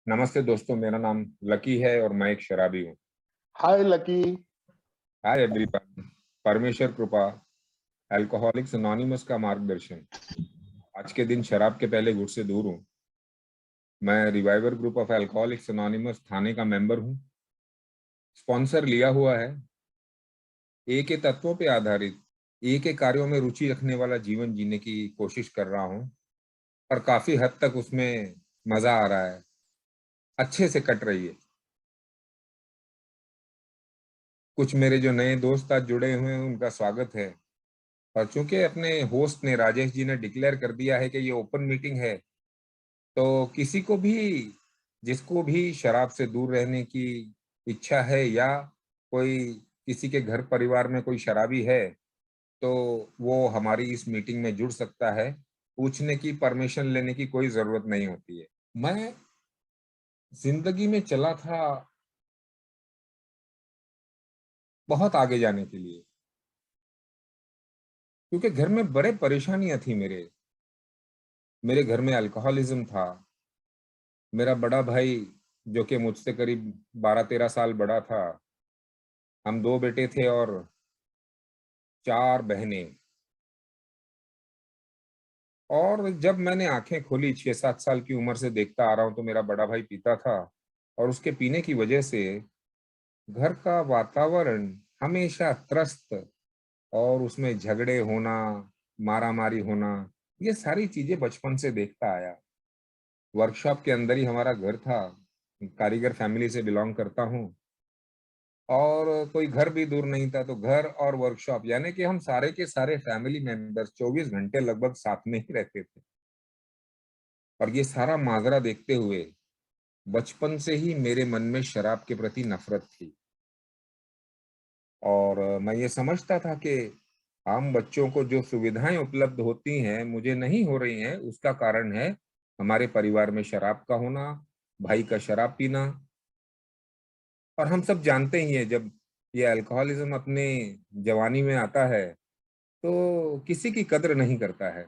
नमस्ते दोस्तों, मेरा नाम लकी है और मैं एक शराबी हूँ। हाय लकी। Hi everyone. परमेश्वर कृपा, अल्कोहलिक्स अनोनिमस का मार्गदर्शन। आज के दिन शराब के पहले गुट से दूर हूँ। मैं reviver group of alcoholics anonymous Thane का मेंबर हूँ। स्पॉन्सर लिया हुआ है। एक के तत्वों पे आधारित एक के कार्यों में रुचि रखने वाला जीवन जीने की कोशिश कर रहा हूँ, और काफी हद तक उसमें मजा आ रहा है, अच्छे से कट रही है। कुछ मेरे जो नए दोस्त आज जुड़े हुए हैं उनका स्वागत है। और चूंकि अपने होस्ट ने, राजेश जी ने डिक्लेयर कर दिया है कि ये ओपन मीटिंग है, तो किसी को भी, जिसको भी शराब से दूर रहने की इच्छा है, या कोई किसी के घर परिवार में कोई शराबी है, तो वो हमारी इस मीटिंग में जुड़ सकता है। पूछने की, परमिशन लेने की कोई जरूरत नहीं होती है। मैं जिंदगी में चला था बहुत आगे जाने के लिए, क्योंकि घर में बड़े परेशानियां थी। मेरे घर में अल्कोहलिज्म था। मेरा बड़ा भाई, जो कि मुझसे करीब 12-13 साल बड़ा था, हम दो बेटे थे और चार बहनें। और जब मैंने आंखें खोली, 6-7 साल की उम्र से देखता आ रहा हूं, तो मेरा बड़ा भाई पीता था, और उसके पीने की वजह से घर का वातावरण हमेशा त्रस्त, और उसमें झगड़े होना, मारामारी होना, ये सारी चीजें बचपन से देखता आया। वर्कशॉप के अंदर ही हमारा घर था। कारीगर फैमिली से बिलोंग करता हूँ, और कोई घर भी दूर नहीं था, तो घर और वर्कशॉप, यानी कि हम सारे के सारे फैमिली मेंबर्स 24 घंटे लगभग साथ में ही रहते थे। और ये सारा माजरा देखते हुए बचपन से ही मेरे मन में शराब के प्रति नफरत थी। और मैं ये समझता था कि आम बच्चों को जो सुविधाएं उपलब्ध होती हैं, मुझे नहीं हो रही हैं, उसका कारण है हमारे परिवार में शराब का होना, भाई का शराब पीना। और हम सब जानते ही हैं, जब ये अल्कोहलिज्म अपने जवानी में आता है, तो किसी की कद्र नहीं करता है।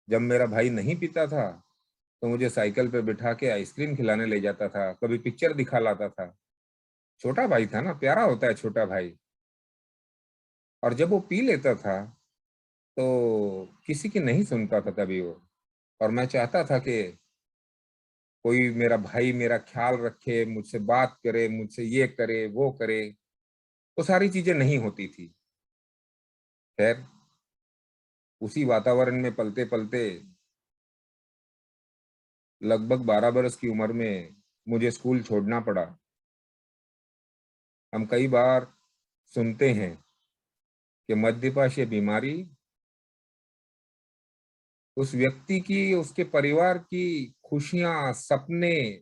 जब मेरा भाई नहीं पीता था, तो मुझे साइकिल पे बिठा के आइसक्रीम खिलाने ले जाता था, कभी पिक्चर दिखा लाता था। छोटा भाई था ना, प्यारा होता है छोटा भाई। और जब वो पी लेता था, तो किसी की नहीं सुनता था कभी वो। और मैं चाहता था कि कोई मेरा भाई मेरा ख्याल रखे, मुझसे बात करे, मुझसे ये करे वो करे। वो सारी चीजें नहीं होती थी। खैर, उसी वातावरण में पलते पलते लगभग 12 बरस की उम्र में मुझे स्कूल छोड़ना पड़ा। हम कई बार सुनते हैं कि मद्यपान ये बीमारी उस व्यक्ति की, उसके परिवार की खुशियां, सपने,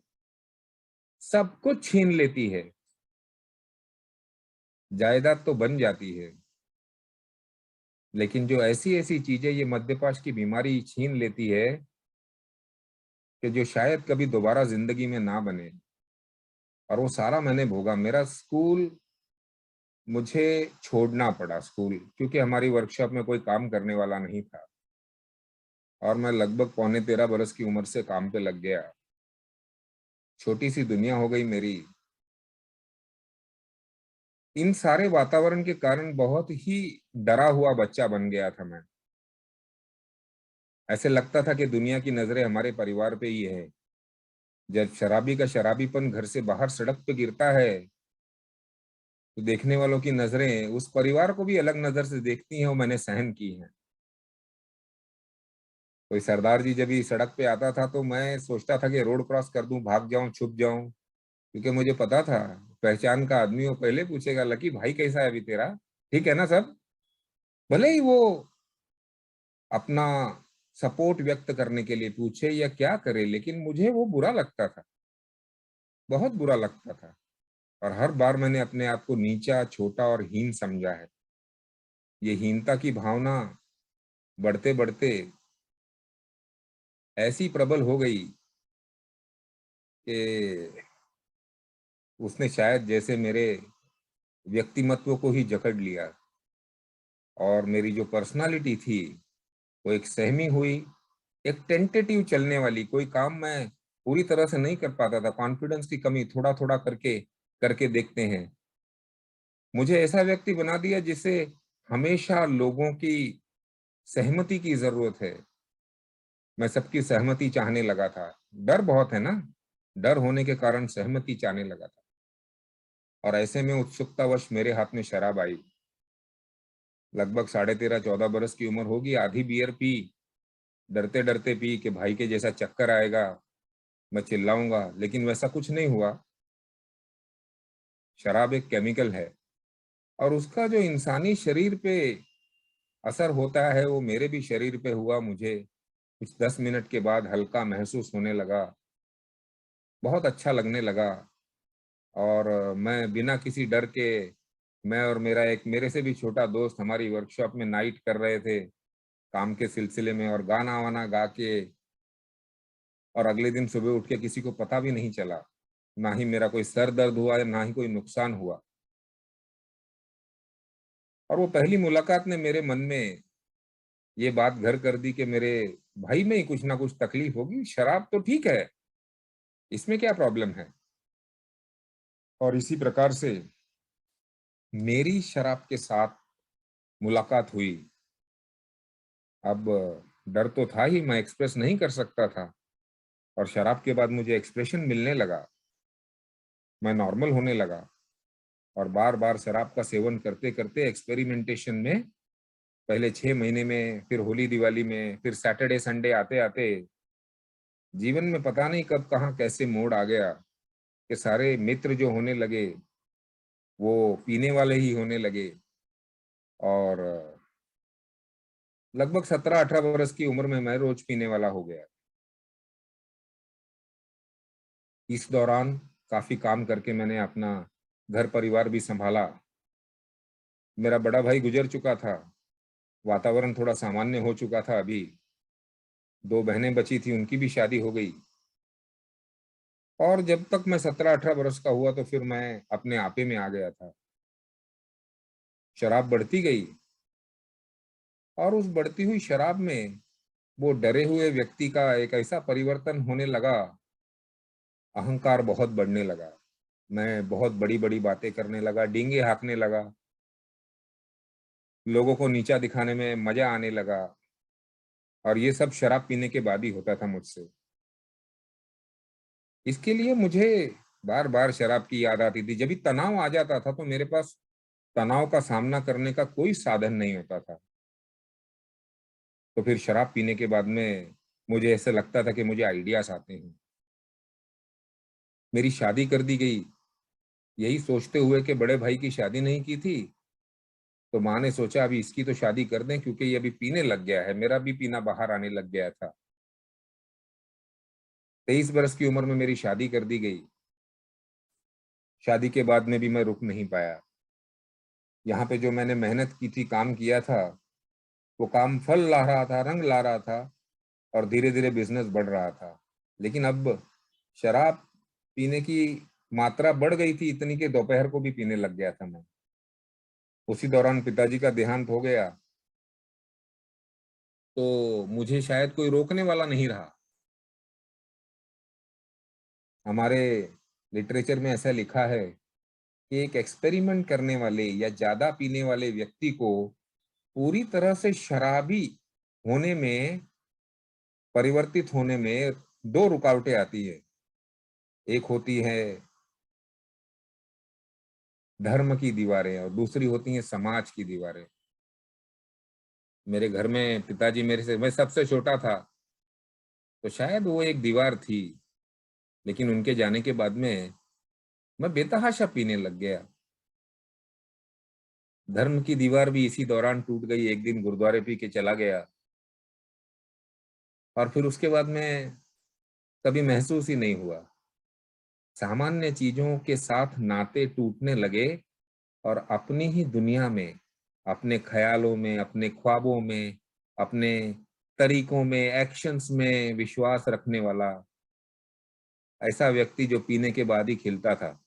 सब कुछ छीन लेती है। जायदाद तो बन जाती है, लेकिन जो ऐसी ऐसी चीजें ये मद्यपान की बीमारी छीन लेती है, कि जो शायद कभी दोबारा जिंदगी में ना बने। और वो सारा मैंने भोगा। मेरा स्कूल, मुझे छोड़ना पड़ा स्कूल, क्योंकि हमारी वर्कशॉप में कोई काम करने वाला नहीं था। और मैं लगभग पौने 13 बरस की उम्र से काम पे लग गया। छोटी सी दुनिया हो गई मेरी। इन सारे वातावरण के कारण बहुत ही डरा हुआ बच्चा बन गया था मैं। ऐसे लगता था कि दुनिया की नजरें हमारे परिवार पे ही है। जब शराबी का शराबीपन घर से बाहर सड़क पे गिरता है, तो देखने वालों की नजरें उस परिवार को भी अलग नजर से देखती हैं, वो मैंने सहन की है। कोई सरदार जी जब भी सड़क पे आता था, तो मैं सोचता था कि रोड क्रॉस कर दूं, भाग जाऊं, छुप जाऊं, क्योंकि मुझे पता था पहचान का आदमी वो पहले पूछेगा, लकी भाई कैसा है अभी तेरा, ठीक है ना सब। भले ही वो अपना सपोर्ट व्यक्त करने के लिए पूछे या क्या करे, लेकिन मुझे वो बुरा लगता था, बहुत बुरा लगता था। और हर बार मैंने अपने आप को नीचा, छोटा और हीन समझा है। ये हीनता की भावना बढ़ते बढ़ते ऐसी प्रबल हो गई कि उसने शायद जैसे मेरे व्यक्तिमत्व को ही जकड़ लिया। और मेरी जो पर्सनालिटी थी, वो एक सहमी हुई, एक टेंटेटिव चलने वाली। कोई काम मैं पूरी तरह से नहीं कर पाता था, कॉन्फिडेंस की कमी थोड़ा थोड़ा करके करके देखते हैं। मुझे ऐसा व्यक्ति बना दिया जिसे हमेशा लोगों की सहमति की जरूरत है। मैं सबकी सहमति चाहने लगा था। डर बहुत है ना, डर होने के कारण सहमति चाहने लगा था। और ऐसे में उत्सुकतावश मेरे हाथ में शराब आई। लगभग 13.5-14 बरस की उम्र होगी। आधी बियर पी, डरते डरते पी कि भाई के जैसा चक्कर आएगा, मैं चिल्लाऊंगा, लेकिन वैसा कुछ नहीं हुआ। शराब एक केमिकल है और उसका जो इंसानी शरीर पे असर होता है वो मेरे भी शरीर पे हुआ। मुझे कुछ 10 मिनट के बाद हल्का महसूस होने लगा, बहुत अच्छा लगने लगा। और मैं बिना किसी डर के, मैं और मेरा एक मेरे से भी छोटा दोस्त हमारी वर्कशॉप में नाइट कर रहे थे काम के सिलसिले में, और गाना वाना गा के, और अगले दिन सुबह उठ के किसी को पता भी नहीं चला। ना ही मेरा कोई सर दर्द हुआ, ना ही कोई नुकसान हुआ। और वो पहली मुलाकात ने मेरे मन में ये बात घर कर दी कि मेरे भाई में ही कुछ ना कुछ तकलीफ होगी। शराब तो ठीक है, इसमें क्या प्रॉब्लम है। और इसी प्रकार से मेरी शराब के साथ मुलाकात हुई। अब डर तो था ही, मैं एक्सप्रेस नहीं कर सकता था, और शराब के बाद मुझे एक्सप्रेशन मिलने लगा, मैं नॉर्मल होने लगा। और बार बार शराब का सेवन करते करते एक्सपेरिमेंटेशन में, पहले 6 महीने में, फिर होली दिवाली में, फिर सैटरडे संडे आते आते जीवन में पता नहीं कब कहाँ कैसे मोड़ आ गया कि सारे मित्र जो होने लगे वो पीने वाले ही होने लगे। और लगभग 17-18 बरस की उम्र में मैं रोज पीने वाला हो गया। इस दौरान काफी काम करके मैंने अपना घर परिवार भी संभाला। मेरा बड़ा भाई गुजर चुका था, वातावरण थोड़ा सामान्य हो चुका था। अभी 2 बहनें बची थी, उनकी भी शादी हो गई। और जब तक मैं 17-18 बरस का हुआ तो फिर मैं अपने आपे में आ गया था। शराब बढ़ती गई, और उस बढ़ती हुई शराब में वो डरे हुए व्यक्ति का एक ऐसा परिवर्तन होने लगा, अहंकार बहुत बढ़ने लगा। मैं बहुत बड़ी बड़ी बातें करने लगा, डींगे हाँकने लगा, लोगों को नीचा दिखाने में मजा आने लगा। और ये सब शराब पीने के बाद ही होता था मुझसे। इसके लिए मुझे बार बार शराब की याद आती थी। जब भी तनाव आ जाता था तो मेरे पास तनाव का सामना करने का कोई साधन नहीं होता था। तो फिर शराब पीने के बाद में मुझे ऐसा लगता था कि मुझे आइडियाज आते हैं। मेरी शादी कर दी गई, यही सोचते हुए कि बड़े भाई की शादी नहीं की थी, तो माँ ने सोचा अभी इसकी तो शादी कर दें, क्योंकि ये अभी पीने लग गया है। मेरा भी पीना बाहर आने लग गया था। 23 बरस की उम्र में मेरी शादी कर दी गई। शादी के बाद में भी मैं रुक नहीं पाया। यहाँ पे जो मैंने मेहनत की थी, काम किया था, वो काम फल ला रहा था, रंग ला रहा था, और धीरे धीरे बिजनेस बढ़ रहा था। लेकिन अब शराब पीने की मात्रा बढ़ गई थी इतनी कि दोपहर को भी पीने लग गया था मैं। उसी दौरान पिताजी का देहांत हो गया, तो मुझे शायद कोई रोकने वाला नहीं रहा। हमारे लिटरेचर में ऐसा लिखा है कि एक एक्सपेरिमेंट करने वाले या ज्यादा पीने वाले व्यक्ति को पूरी तरह से शराबी होने में, परिवर्तित होने में 2 रुकावटें आती है। एक होती है धर्म की दीवारें, और दूसरी होती है समाज की दीवारें। मेरे घर में पिताजी मेरे से, मैं सबसे छोटा था, तो शायद वो एक दीवार थी। लेकिन उनके जाने के बाद में मैं बेतहाशा पीने लग गया। धर्म की दीवार भी इसी दौरान टूट गई। एक दिन गुरुद्वारे पी के चला गया, और फिर उसके बाद में कभी महसूस ही नहीं हुआ। सामान्य चीजों के साथ नाते टूटने लगे, और अपनी ही दुनिया में, अपने ख्यालों में, अपने ख्वाबों में, अपने तरीकों में, एक्शंस में विश्वास रखने वाला ऐसा व्यक्ति जो पीने के बाद ही खिलता था।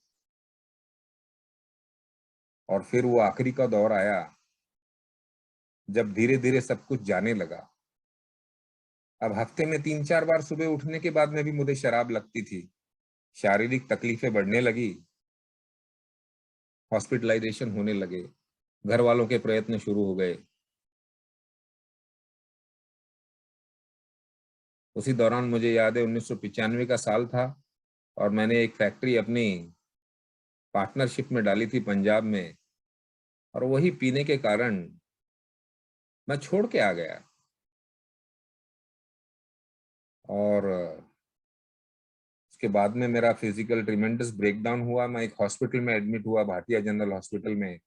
और फिर वो आखिरी का दौर आया, जब धीरे धीरे सब कुछ जाने लगा। अब हफ्ते में 3-4 बार सुबह उठने के बाद में भी मुझे शराब लगती थी। शारीरिक तकलीफें बढ़ने लगी, हॉस्पिटलाइजेशन होने लगे, घर वालों के प्रयत्न शुरू हो गए। उसी दौरान मुझे याद है 1995 का साल था और मैंने एक फैक्ट्री अपनी पार्टनरशिप में डाली थी पंजाब में, और वही पीने के कारण मैं छोड़ के आ गया। और उसके बाद में मेरा फिजिकल ट्रिमेंडस ब्रेकडाउन हुआ। मैं एक हॉस्पिटल में एडमिट हुआ, भारतीय जनरल हॉस्पिटल में,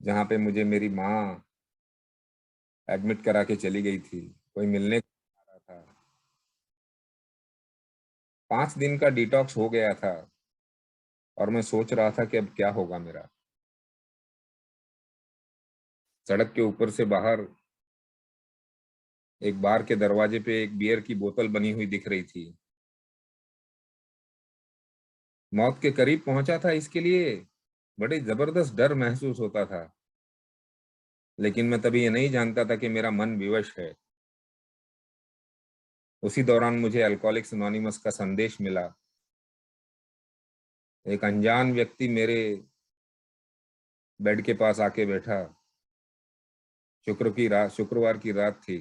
जहाँ पे मुझे मेरी माँ एडमिट करा के चली गई थी। कोई मिलने को आ रहा था। 5 दिन का डिटॉक्स हो गया था और मैं सोच रहा था कि अब क्या होगा मेरा। सड़क के ऊपर से बाहर एक बार के दरवाजे पे एक बियर की बोतल बनी हुई दिख रही थी। मौत के करीब पहुंचा था, इसके लिए बड़े जबरदस्त डर महसूस होता था। लेकिन मैं तभी ये नहीं जानता था कि मेरा मन विवश है। उसी दौरान मुझे अल्कोहलिक्स अनोनिमस का संदेश मिला। एक अनजान व्यक्ति मेरे बेड के पास आके बैठा। शुक्रवार की रात थी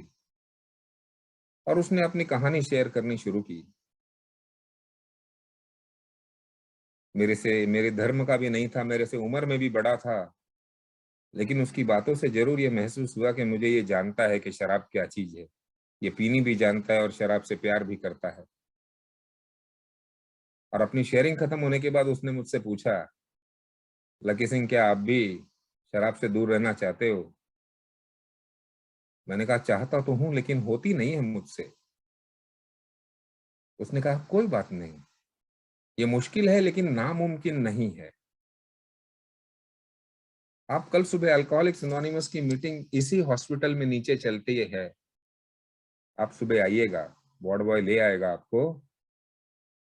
और उसने अपनी कहानी शेयर करनी शुरू की। मेरे धर्म का भी नहीं था, मेरे से उम्र में भी बड़ा था, लेकिन उसकी बातों से जरूर ये महसूस हुआ कि मुझे ये जानता है कि शराब क्या चीज है। ये पीनी भी जानता है और शराब से प्यार भी करता है। और अपनी शेयरिंग खत्म होने के बाद उसने मुझसे पूछा, लकी सिंह, क्या आप भी शराब से दूर रहना चाहते हो? मैंने कहा, चाहता तो हूं लेकिन होती नहीं है मुझसे। उसने कहा, कोई बात नहीं, ये मुश्किल है लेकिन नामुमकिन नहीं है। आप कल सुबह अल्कोहलिक्स अनोनिमस की मीटिंग इसी हॉस्पिटल में नीचे चलती है। आप सुबह आइएगा, वार्ड बॉय ले आएगा आपको,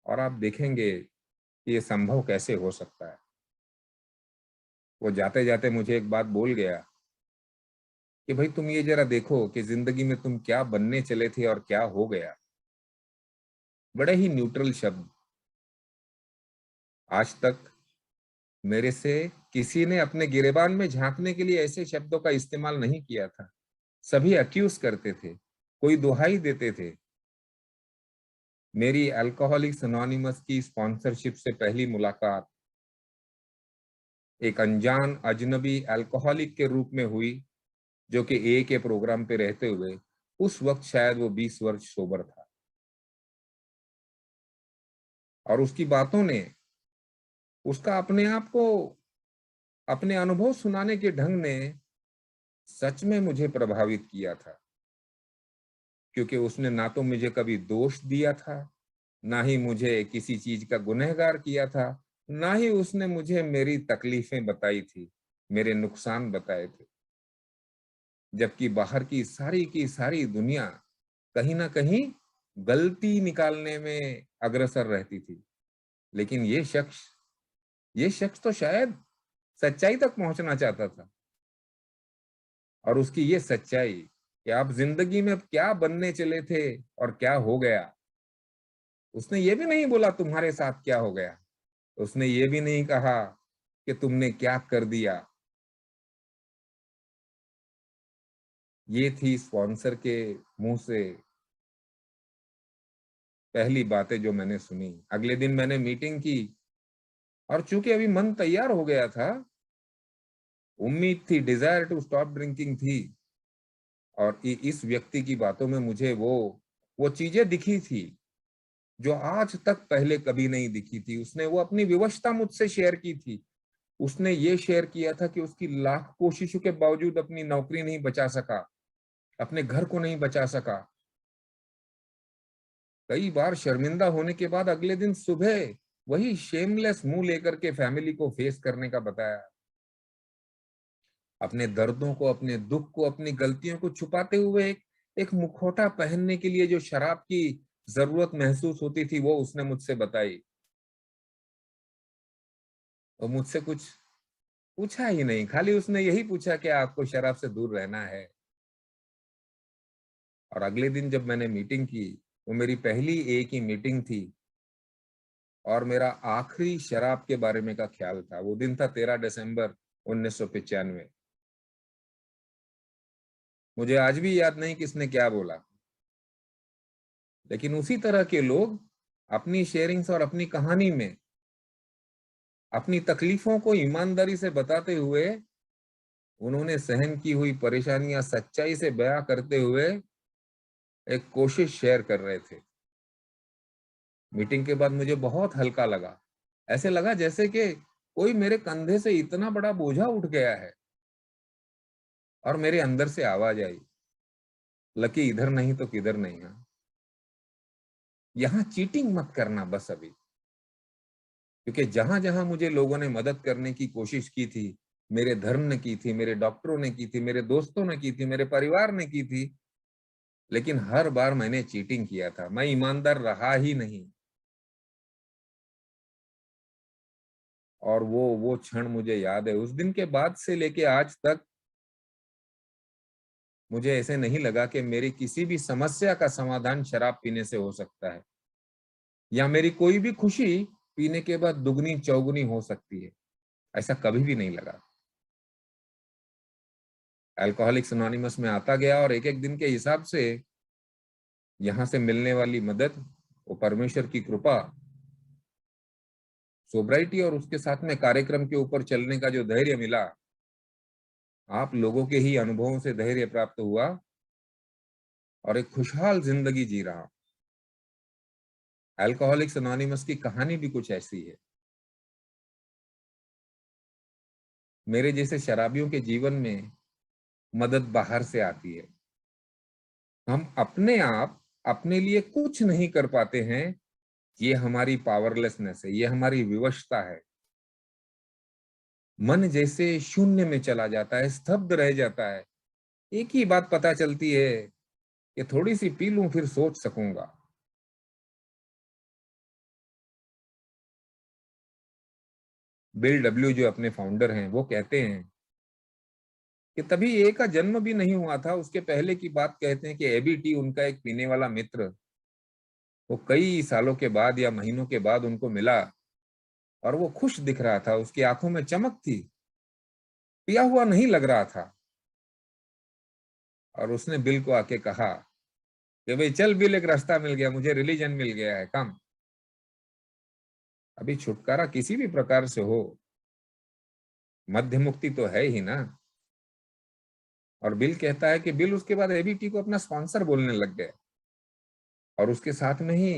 और आप देखेंगे कि ये संभव कैसे हो सकता है। वो जाते जाते मुझे एक बात बोल गया कि भाई, तुम ये जरा देखो कि जिंदगी में तुम क्या बनने चले थे और क्या हो गया। बड़े ही न्यूट्रल शब्द। आज तक मेरे से किसी ने अपने गिरेबान में झांकने के लिए ऐसे शब्दों का इस्तेमाल नहीं किया था। सभी अक्यूज करते थे, कोई दुहाई देते थे। मेरी अल्कोहलिक्स अनोनिमस की स्पॉन्सरशिप से पहली मुलाकात एक अनजान अजनबी अल्कोहलिक के रूप में हुई, जो कि ए के प्रोग्राम पे रहते हुए, उस वक्त शायद वो 20 वर्ष सोबर था। और उसकी बातों ने, उसका अपने आप को, अपने अनुभव सुनाने के ढंग ने सच में मुझे प्रभावित किया था। क्योंकि उसने ना तो मुझे कभी दोष दिया था, ना ही मुझे किसी चीज का गुनहगार किया था, ना ही उसने मुझे मेरी तकलीफें बताई थी, मेरे नुकसान बताए थे। जबकि बाहर की सारी दुनिया कहीं ना कहीं गलती निकालने में अग्रसर रहती थी। लेकिन ये शख्स तो शायद सच्चाई तक पहुंचना चाहता था। और उसकी ये सच्चाई कि आप जिंदगी में क्या बनने चले थे और क्या हो गया। उसने ये भी नहीं बोला तुम्हारे साथ क्या हो गया। उसने ये भी नहीं कहा कि तुमने क्या कर दिया। ये थी स्पॉन्सर के मुंह से पहली बातें जो मैंने सुनी। अगले दिन मैंने मीटिंग की, और चूंकि अभी मन तैयार हो गया था, उम्मीद थी, डिजायर टू स्टॉप ड्रिंकिंग थी, और इस व्यक्ति की बातों में मुझे वो चीजें दिखी थी जो आज तक पहले कभी नहीं दिखी थी। उसने वो अपनी विवशता मुझसे शेयर की थी। उसने ये शेयर किया था कि उसकी लाख कोशिशों के बावजूद अपनी नौकरी नहीं बचा सका, अपने घर को नहीं बचा सका। कई बार शर्मिंदा होने के बाद अगले दिन सुबह वही शेमलेस मुंह लेकर के फैमिली को फेस करने का बताया। अपने दर्दों को, अपने दुख को, अपनी गलतियों को छुपाते हुए एक मुखौटा पहनने के लिए जो शराब की जरूरत महसूस होती थी, वो उसने मुझसे बताई। और मुझसे कुछ पूछा ही नहीं, खाली उसने यही पूछा कि आपको शराब से दूर रहना है। और अगले दिन जब मैंने मीटिंग की, वो मेरी पहली एक ही मीटिंग थी और मेरा आखिरी शराब के बारे में का ख्याल था। वो दिन था 13 दिसंबर 1995। मुझे आज भी याद नहीं किसने क्या बोला, लेकिन उसी तरह के लोग अपनी शेयरिंग्स और अपनी कहानी में अपनी तकलीफों को ईमानदारी से बताते हुए, उन्होंने सहन की हुई परेशानियां सच्चाई से बयां करते हुए एक कोशिश शेयर कर रहे थे। मीटिंग के बाद मुझे बहुत हल्का लगा। ऐसे लगा जैसे कि कोई मेरे कंधे से इतना बड़ा बोझा उठ गया है। और मेरे अंदर से आवाज आई, लकी इधर नहीं तो किधर नहीं। हाँ, यहाँ चीटिंग मत करना बस अभी। क्योंकि जहां जहां मुझे लोगों ने मदद करने की कोशिश की थी, मेरे धर्म ने की थी, मेरे डॉक्टरों ने की थी, मेरे दोस्तों ने की थी, मेरे परिवार ने की थी, लेकिन हर बार मैंने चीटिंग किया था। मैं ईमानदार रहा ही नहीं। और वो क्षण मुझे याद है। उस दिन के बाद से लेके आज तक मुझे ऐसे नहीं लगा कि मेरी किसी भी समस्या का समाधान शराब पीने से हो सकता है, या मेरी कोई भी खुशी पीने के बाद दुगनी चौगुनी हो सकती है। ऐसा कभी भी नहीं लगा। अल्कोहलिक्स अनोनिमस में आता गया और एक एक दिन के हिसाब से यहाँ से मिलने वाली मदद, वो परमेश्वर की कृपा, सोब्राइटी और उसके साथ में कार्यक्रम के ऊपर चलने का जो धैर्य मिला, आप लोगों के ही अनुभवों से धैर्य प्राप्त हुआ और एक खुशहाल जिंदगी जी रहा। अल्कोहलिक्स अनोनिमस की कहानी भी कुछ ऐसी है। मेरे जैसे शराबियों के जीवन में मदद बाहर से आती है। हम अपने आप अपने लिए कुछ नहीं कर पाते हैं। ये हमारी पावरलेसनेस है, ये हमारी विवशता है। मन जैसे शून्य में चला जाता है, स्तब्ध रह जाता है। एक ही बात पता चलती है कि थोड़ी सी पी लूं फिर सोच सकूंगा। बिल डब्ल्यू जो अपने फाउंडर हैं, वो कहते हैं कि तभी ए का जन्म भी नहीं हुआ था। उसके पहले की बात कहते हैं कि एबीटी, उनका एक पीने वाला मित्र, वो कई सालों के बाद या महीनों के बाद उनको मिला और वो खुश दिख रहा था, उसकी आंखों में चमक थी, पिया हुआ नहीं लग रहा था। और उसने बिल को आके कहा कि भाई चल बिल, एक रास्ता मिल गया, मुझे रिलीजन मिल गया है, कम। अभी छुटकारा किसी भी प्रकार से हो, मध्य मुक्ति तो है ही ना। और बिल कहता है कि बिल उसके बाद एबीटी को अपना स्पॉन्सर बोलने लग गया। और उसके साथ में ही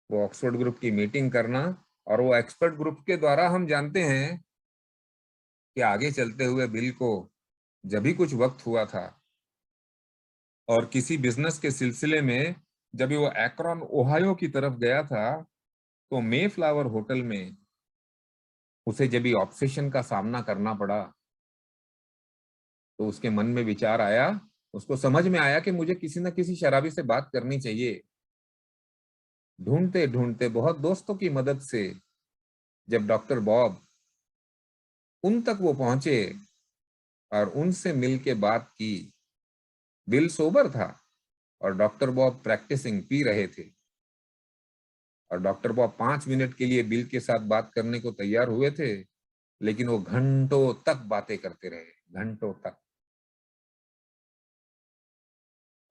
वो ऑक्सफोर्ड ग्रुप की मीटिंग करना, और वो एक्सपर्ट ग्रुप के द्वारा हम जानते हैं कि आगे चलते हुए बिल को जब भी कुछ वक्त हुआ था और किसी बिजनेस के सिलसिले में जब भी वो एक्रॉन ओहायो की तरफ गया था, तो मे फ्लावर होटल में उसे जब भी ऑब्सेशन का सामना करना पड़ा, तो उसके मन में विचार आया, उसको समझ में आया कि मुझे किसी न किसी शराबी से बात करनी चाहिए। ढूंढते ढूंढते बहुत दोस्तों की मदद से जब डॉक्टर बॉब, उन तक वो पहुंचे और उनसे मिल के बात की। बिल सोबर था और डॉक्टर बॉब प्रैक्टिसिंग पी रहे थे। और डॉक्टर बॉब 5 मिनट के लिए बिल के साथ बात करने को तैयार हुए थे, लेकिन वो घंटों तक बातें करते रहे, घंटों तक।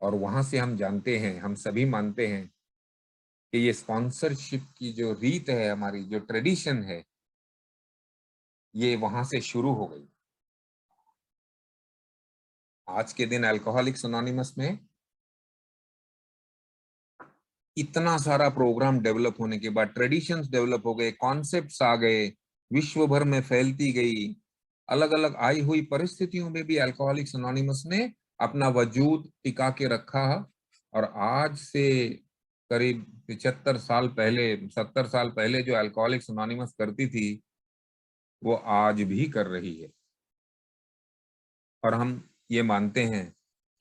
और वहां से हम जानते हैं, हम सभी मानते हैं कि ये स्पॉन्सरशिप की जो रीत है, हमारी जो ट्रेडिशन है, ये वहां से शुरू हो गई। आज के दिन अल्कोहलिक्स अनोनिमस में इतना सारा प्रोग्राम डेवलप होने के बाद, ट्रेडिशंस डेवलप हो गए, कॉन्सेप्ट्स आ गए, विश्व भर में फैलती गई। अलग अलग आई हुई परिस्थितियों में भी अल्कोहलिक्स अनोनिमस ने अपना वजूद टिका के रखा। और आज से करीब 75 साल पहले, 70 साल पहले जो अल्कोहलिक्स अनोनिमस करती थी, वो आज भी कर रही है। और हम ये मानते हैं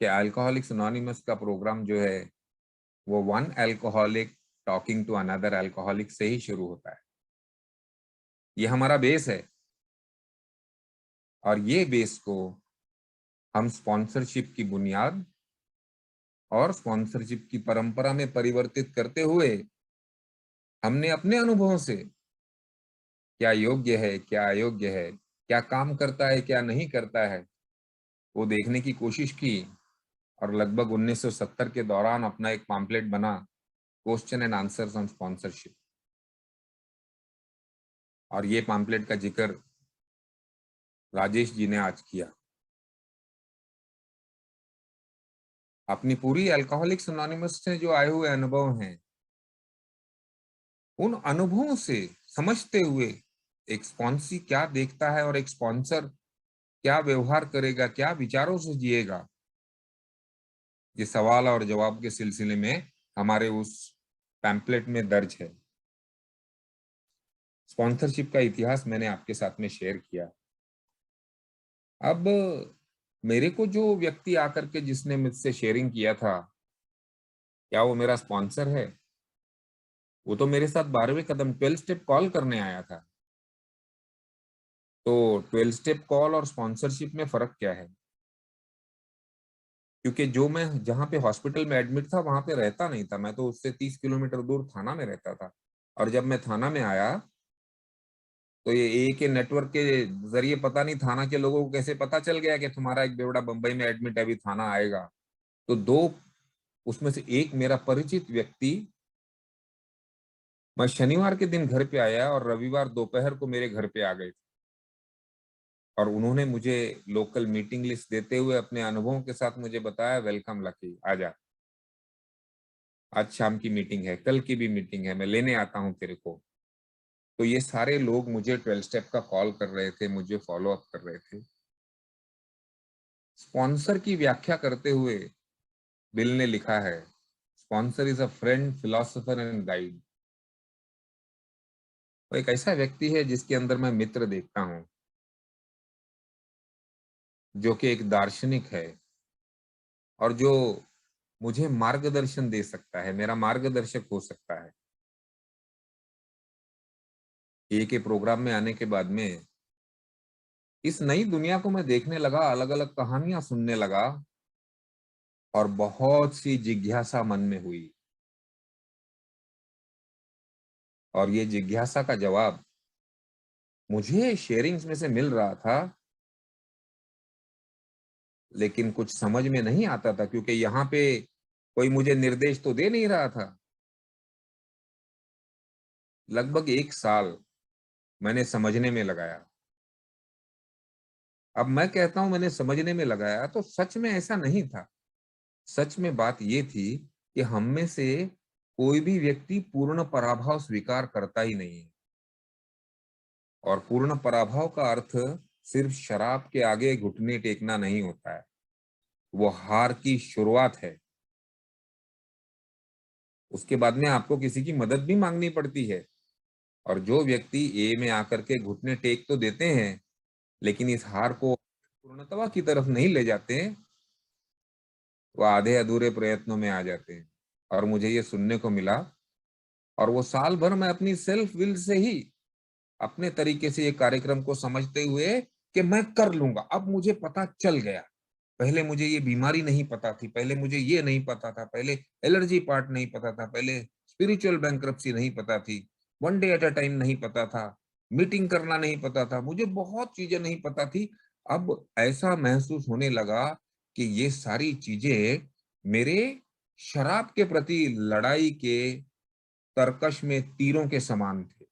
कि अल्कोहलिक्स अनोनिमस का प्रोग्राम जो है, वो one alcoholic talking to another alcoholic से ही शुरू होता है। ये हमारा बेस है। और ये बेस को हम स्पॉन्सरशिप की बुनियाद और स्पॉन्सरशिप की परंपरा में परिवर्तित करते हुए हमने अपने अनुभवों से क्या योग्य है, क्या अयोग्य है, क्या काम करता है, क्या नहीं करता है, वो देखने की कोशिश की। और लगभग 1970 के दौरान अपना एक पैम्फलेट बना, question and answers on sponsorship. और ये पैम्फलेट का जिक्र राजेश जी ने आज किया। अपनी पूरी अल्कोहलिक्स अनोनिमस से जो आए हुए अनुभव हैं, उन अनुभवों से समझते हुए एक स्पॉन्सी क्या देखता है और एक स्पॉन्सर क्या व्यवहार करेगा, क्या विचारों से जिएगा, ये सवाल और जवाब के सिलसिले में हमारे उस पैम्पलेट में दर्ज है। स्पॉन्सरशिप का इतिहास मैंने आपके साथ में शेयर किया। अब मेरे को जो व्यक्ति आकर के जिसने मुझसे शेयरिंग किया था, क्या वो मेरा स्पॉन्सर है? वो तो मेरे साथ 12वें कदम 12 स्टेप कॉल करने आया था। तो 12 स्टेप कॉल और स्पॉन्सरशिप में फर्क क्या है? क्योंकि जो मैं जहाँ पे हॉस्पिटल में एडमिट था वहां पे रहता नहीं था, मैं तो उससे 30 किलोमीटर दूर थाना में रहता था। और जब मैं थाना में आया तो ये ए के नेटवर्क के जरिए पता नहीं थाना के लोगों को कैसे पता चल गया कि तुम्हारा एक बेवड़ा बंबई में एडमिट है, अभी थाना आएगा। तो दो, उसमें से एक मेरा परिचित व्यक्ति, मैं शनिवार के दिन घर पे आया और रविवार दोपहर को मेरे घर पे आ गए। और उन्होंने मुझे लोकल मीटिंग लिस्ट देते हुए अपने अनुभवों के साथ मुझे बताया, वेलकम लकी, आजा, आज शाम की मीटिंग है, कल की भी मीटिंग है, मैं लेने आता हूँ तेरे को। तो ये सारे लोग मुझे 12 स्टेप का कॉल कर रहे थे, मुझे फॉलो अप कर रहे थे। स्पॉन्सर की व्याख्या करते हुए बिल ने लिखा है, sponsor is a friend, philosopher and guide. वो एक ऐसा व्यक्ति है जिसके अंदर मैं मित्र देखता हूँ, जो कि एक दार्शनिक है और जो मुझे मार्गदर्शन दे सकता है, मेरा मार्गदर्शक हो सकता है। ए के प्रोग्राम में आने के बाद में इस नई दुनिया को मैं देखने लगा, अलग अलग कहानियां सुनने लगा और बहुत सी जिज्ञासा मन में हुई। और ये जिज्ञासा का जवाब मुझे शेयरिंग्स में से मिल रहा था, लेकिन कुछ समझ में नहीं आता था क्योंकि यहाँ पे कोई मुझे निर्देश तो दे नहीं रहा था। लगभग 1 साल मैंने समझने में लगाया। अब मैं कहता हूं मैंने समझने में लगाया, तो सच में ऐसा नहीं था। सच में बात ये थी कि हम में से कोई भी व्यक्ति पूर्ण पराभव स्वीकार करता ही नहीं है। और पूर्ण पराभव का अर्थ सिर्फ शराब के आगे घुटने टेकना नहीं होता है, वो हार की शुरुआत है। उसके बाद में आपको किसी की मदद भी मांगनी पड़ती है। और जो व्यक्ति ए में आकर के घुटने टेक तो देते हैं, लेकिन इस हार को पूर्णतः की तरफ नहीं ले जाते, वो आधे अधूरे प्रयत्नों में आ जाते हैं। और मुझे ये सुनने को मिला। और वो साल भर मैं अपनी सेल्फ विल से ही अपने तरीके से ये कार्यक्रम को समझते हुए कि मैं कर लूंगा। अब मुझे पता चल गया, पहले मुझे ये बीमारी नहीं पता थी, पहले मुझे ये नहीं पता था, पहले एलर्जी पार्ट नहीं पता था, पहले स्पिरिचुअल बैंक्रप्सी नहीं पता थी, one day at a time नहीं पता था, मीटिंग करना नहीं पता था, मुझे बहुत चीजें नहीं पता थी। अब ऐसा महसूस होने लगा कि ये सारी चीजें मेरे शराब के प्रति लड़ाई के तरकश में तीरों के समान थे।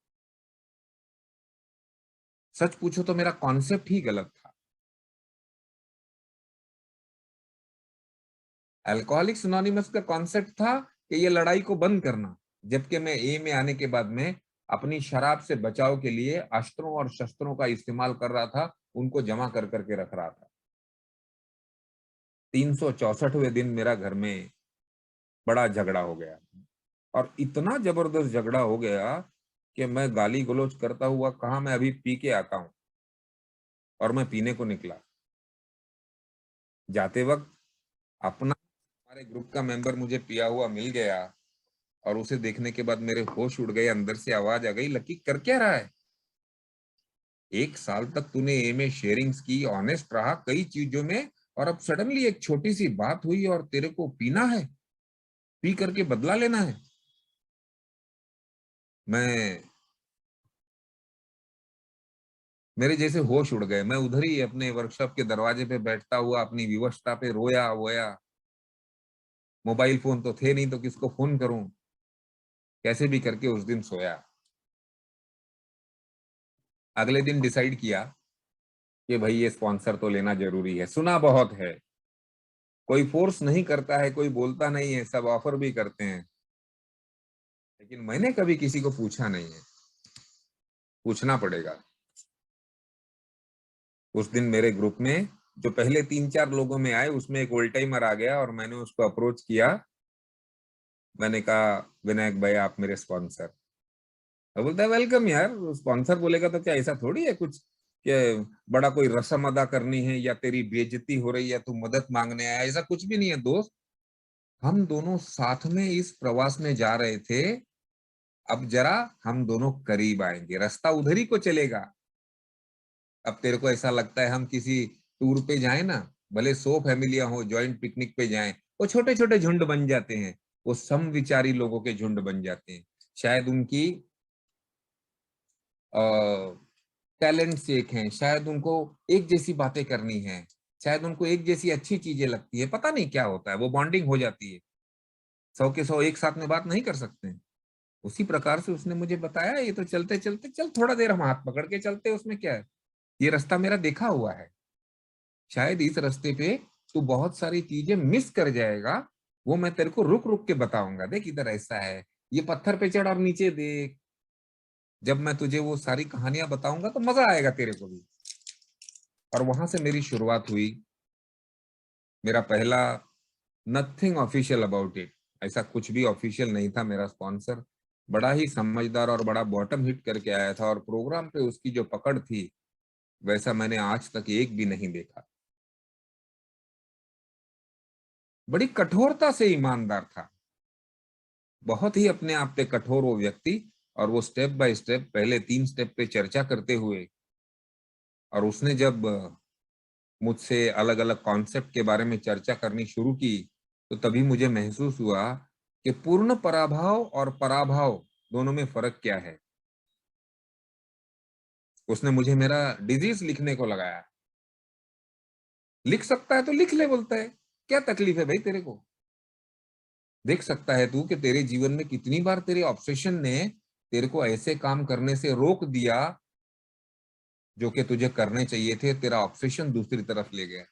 सच पूछो तो मेरा कॉन्सेप्ट ही गलत था। अल्कोहलिक्स एनोनिमस का कॉन्सेप्ट था कि ये लड़ाई को बंद करना, जबकि मैं ए में आने के बाद में अपनी शराब से बचाव के लिए अस्त्रों और शस्त्रों का इस्तेमाल कर रहा था, उनको जमा कर करके रख रहा था। 364वें दिन मेरा घर में बड़ा झगड़ा हो गया। और इतना जबरदस्त झगड़ा हो गया कि मैं गाली गलौज करता हुआ कहा, मैं अभी पी के आता हूं। और मैं पीने को निकला। जाते वक्त अपना हमारे ग्रुप का मेंबर मुझे पिया हुआ मिल गया। और उसे देखने के बाद मेरे होश उड़ गए, अंदर से आवाज आ गई, लकी कर क्या रहा है? 1 साल तक तूने ए में शेयरिंग्स की, ऑनेस्ट रहा कई चीजों में, और अब सडनली एक छोटी सी बात हुई और तेरे को पीना है, पी करके बदला लेना है। मेरे जैसे होश उड़ गए। मैं उधर ही अपने वर्कशॉप के दरवाजे पे बैठता हुआ अपनी विवशता पे रोया वोया। मोबाइल फोन तो थे नहीं, तो किसको फोन करूं। कैसे भी करके उस दिन सोया। अगले दिन डिसाइड किया कि भाई ये स्पॉन्सर तो लेना जरूरी है। सुना बहुत है, कोई फोर्स नहीं करता है, कोई बोलता नहीं है, सब ऑफर भी करते हैं, लेकिन मैंने कभी किसी को पूछा नहीं है। पूछना पड़ेगा। उस दिन मेरे ग्रुप में जो पहले 3-4 लोगों में आए, उसमें एक ओल्ड टाइमर आ गया और मैंने उसको अप्रोच किया। मैंने कहा, विनायक भाई आप मेरे स्पॉन्सर। वो बोलता है वेलकम यार। स्पॉन्सर बोलेगा तो क्या ऐसा थोड़ी है कुछ कि बड़ा कोई रस्म अदा करनी है या तेरी बेइज्जती हो रही है, तू मदद मांगने आया, ऐसा कुछ भी नहीं है दोस्त। हम दोनों साथ में इस प्रवास में जा रहे थे। अब जरा हम दोनों करीब आएंगे, रास्ता उधर ही को चलेगा। अब तेरे को ऐसा लगता है हम किसी टूर पे जाए ना, भले 100 फैमिलियां हो, जॉइंट पिकनिक पे जाएं, वो छोटे छोटे झुंड बन जाते हैं। वो समविचारी लोगों के झुंड बन जाते हैं। शायद उनकी टैलेंट्स एक हैं, शायद उनको एक जैसी बातें करनी है, शायद उनको एक जैसी अच्छी चीजें लगती है, पता नहीं क्या होता है, वो बॉन्डिंग हो जाती है। 100 के 100 एक साथ में बात नहीं कर सकते हैं। उसी प्रकार से उसने मुझे बताया, ये तो चलते चलते चल, थोड़ा देर हम हाथ पकड़ के चलते, उसमें क्या है, ये रास्ता मेरा देखा हुआ है। शायद इस रास्ते पे तू बहुत सारी चीजें मिस कर जाएगा। वो मैं तेरे को रुक रुक के बताऊंगा, देख इधर ऐसा है, ये पत्थर पे चढ़ और नीचे देख। जब मैं तुझे वो सारी कहानियां बताऊंगा तो मजा आएगा तेरे को भी। और वहां से मेरी शुरुआत हुई। मेरा पहला, नथिंग ऑफिशियल अबाउट इट, ऐसा कुछ भी ऑफिशियल नहीं था। मेरा स्पॉन्सर बड़ा ही समझदार और बड़ा बॉटम हिट करके आया था, और प्रोग्राम पे उसकी जो पकड़ थी, वैसा मैंने आज तक एक भी नहीं देखा। बड़ी कठोरता से ईमानदार था, बहुत ही अपने आप पे कठोर वो व्यक्ति। और वो स्टेप बाय स्टेप, पहले 3 स्टेप पे चर्चा करते हुए, और उसने जब मुझसे अलग अलग कॉन्सेप्ट के बारे में चर्चा करनी शुरू की, तो तभी मुझे महसूस हुआ कि पूर्ण पराभाव और पराभाव दोनों में फर्क क्या है। उसने मुझे मेरा डिजीज लिखने को लगाया। लिख सकता है तो लिख ले, बोलता है, क्या तकलीफ है भाई तेरे को। देख सकता है तू कि तेरे जीवन में कितनी बार तेरे ऑब्सेशन ने तेरे को ऐसे काम करने से रोक दिया जो कि तुझे करने चाहिए थे, तेरा ऑब्सेशन दूसरी तरफ ले गया।